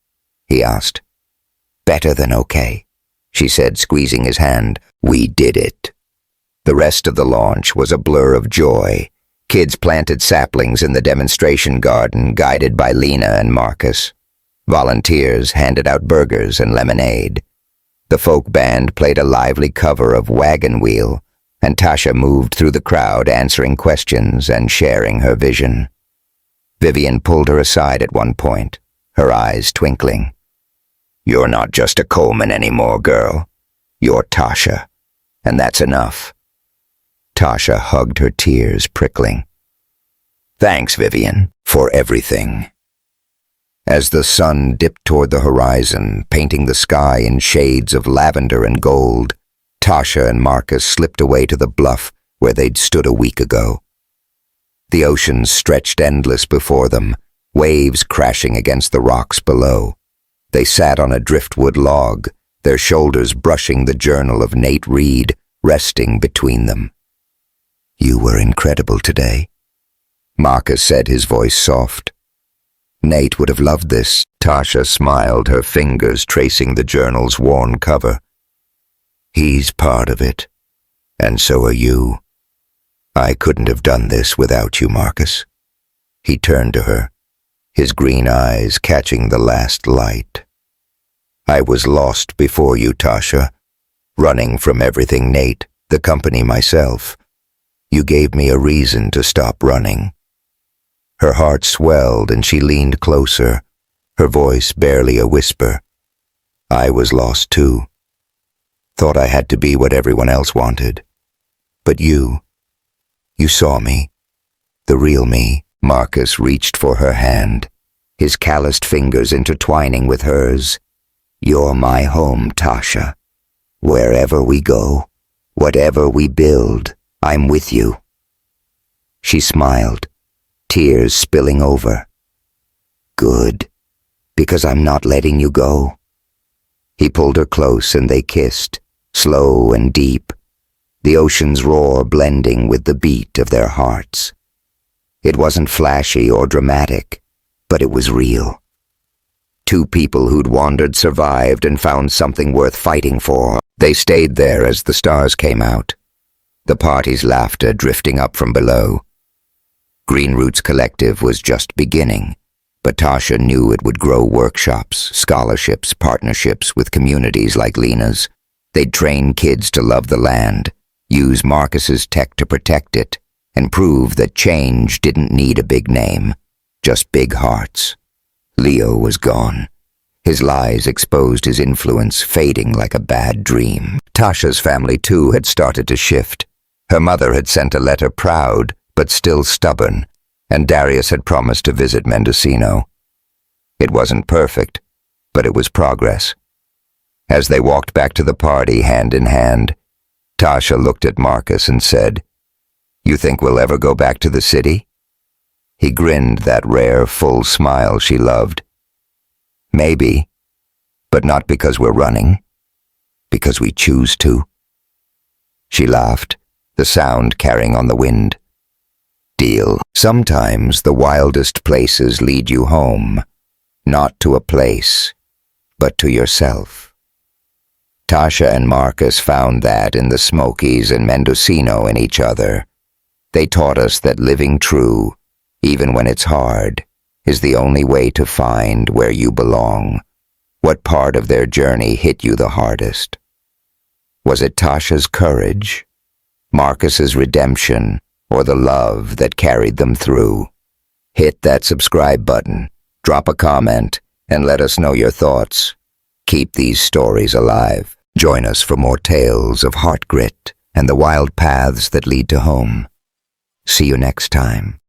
he asked. "Better than okay," she said, squeezing his hand. "We did it." The rest of the launch was a blur of joy. Kids planted saplings in the demonstration garden, guided by Lena and Marcus. Volunteers handed out burgers and lemonade. The folk band played a lively cover of Wagon Wheel, and Tasha moved through the crowd, answering questions and sharing her vision. Vivian pulled her aside at one point, her eyes twinkling. "You're not just a Coleman anymore, girl. You're Tasha, and that's enough." Tasha hugged her, tears prickling. "Thanks, Vivian, for everything." As the sun dipped toward the horizon, painting the sky in shades of lavender and gold, Tasha and Marcus slipped away to the bluff where they'd stood a week ago. The ocean stretched endless before them, waves crashing against the rocks below. They sat on a driftwood log, their shoulders brushing the journal of Nate Reed, resting between them. "You were incredible today," Marcus said, his voice soft. "Nate would have loved this." Tasha smiled, her fingers tracing the journal's worn cover. "He's part of it, and so are you. I couldn't have done this without you, Marcus." He turned to her, his green eyes catching the last light. "I was lost before you, Tasha, running from everything Nate, the company, myself. You gave me a reason to stop running." Her heart swelled and she leaned closer, her voice barely a whisper. "I was lost too. Thought I had to be what everyone else wanted. But you saw me, the real me." Marcus reached for her hand, his calloused fingers intertwining with hers. "You're my home, Tasha. Wherever we go, whatever we build, I'm with you." She smiled, tears spilling over. "Good, because I'm not letting you go." He pulled her close and they kissed, slow and deep, the ocean's roar blending with the beat of their hearts. It wasn't flashy or dramatic, but it was real. Two people who'd wandered survived and found something worth fighting for. They stayed there as the stars came out, the party's laughter drifting up from below. Green Roots Collective was just beginning, but Tasha knew it would grow workshops, scholarships, partnerships with communities like Lena's. They'd train kids to love the land, use Marcus's tech to protect it, and prove that change didn't need a big name, just big hearts. Leo was gone. His lies exposed his influence, fading like a bad dream. Tasha's family, too, had started to shift. Her mother had sent a letter, proud, but still stubborn, and Darius had promised to visit Mendocino. It wasn't perfect, but it was progress. As they walked back to the party, hand in hand, Tasha looked at Marcus and said, "You think we'll ever go back to the city?" He grinned that rare, full smile she loved. "Maybe, but not because we're running, because we choose to." She laughed, the sound carrying on the wind. "Deal. Sometimes the wildest places lead you home, not to a place, but to yourself." Tasha and Marcus found that in the Smokies and Mendocino in each other. They taught us that living true, even when it's hard, is the only way to find where you belong. What part of their journey hit you the hardest? Was it Tasha's courage, Marcus's redemption, or the love that carried them through? Hit that subscribe button, drop a comment, and let us know your thoughts. Keep these stories alive. Join us for more tales of heart grit and the wild paths that lead to home. See you next time.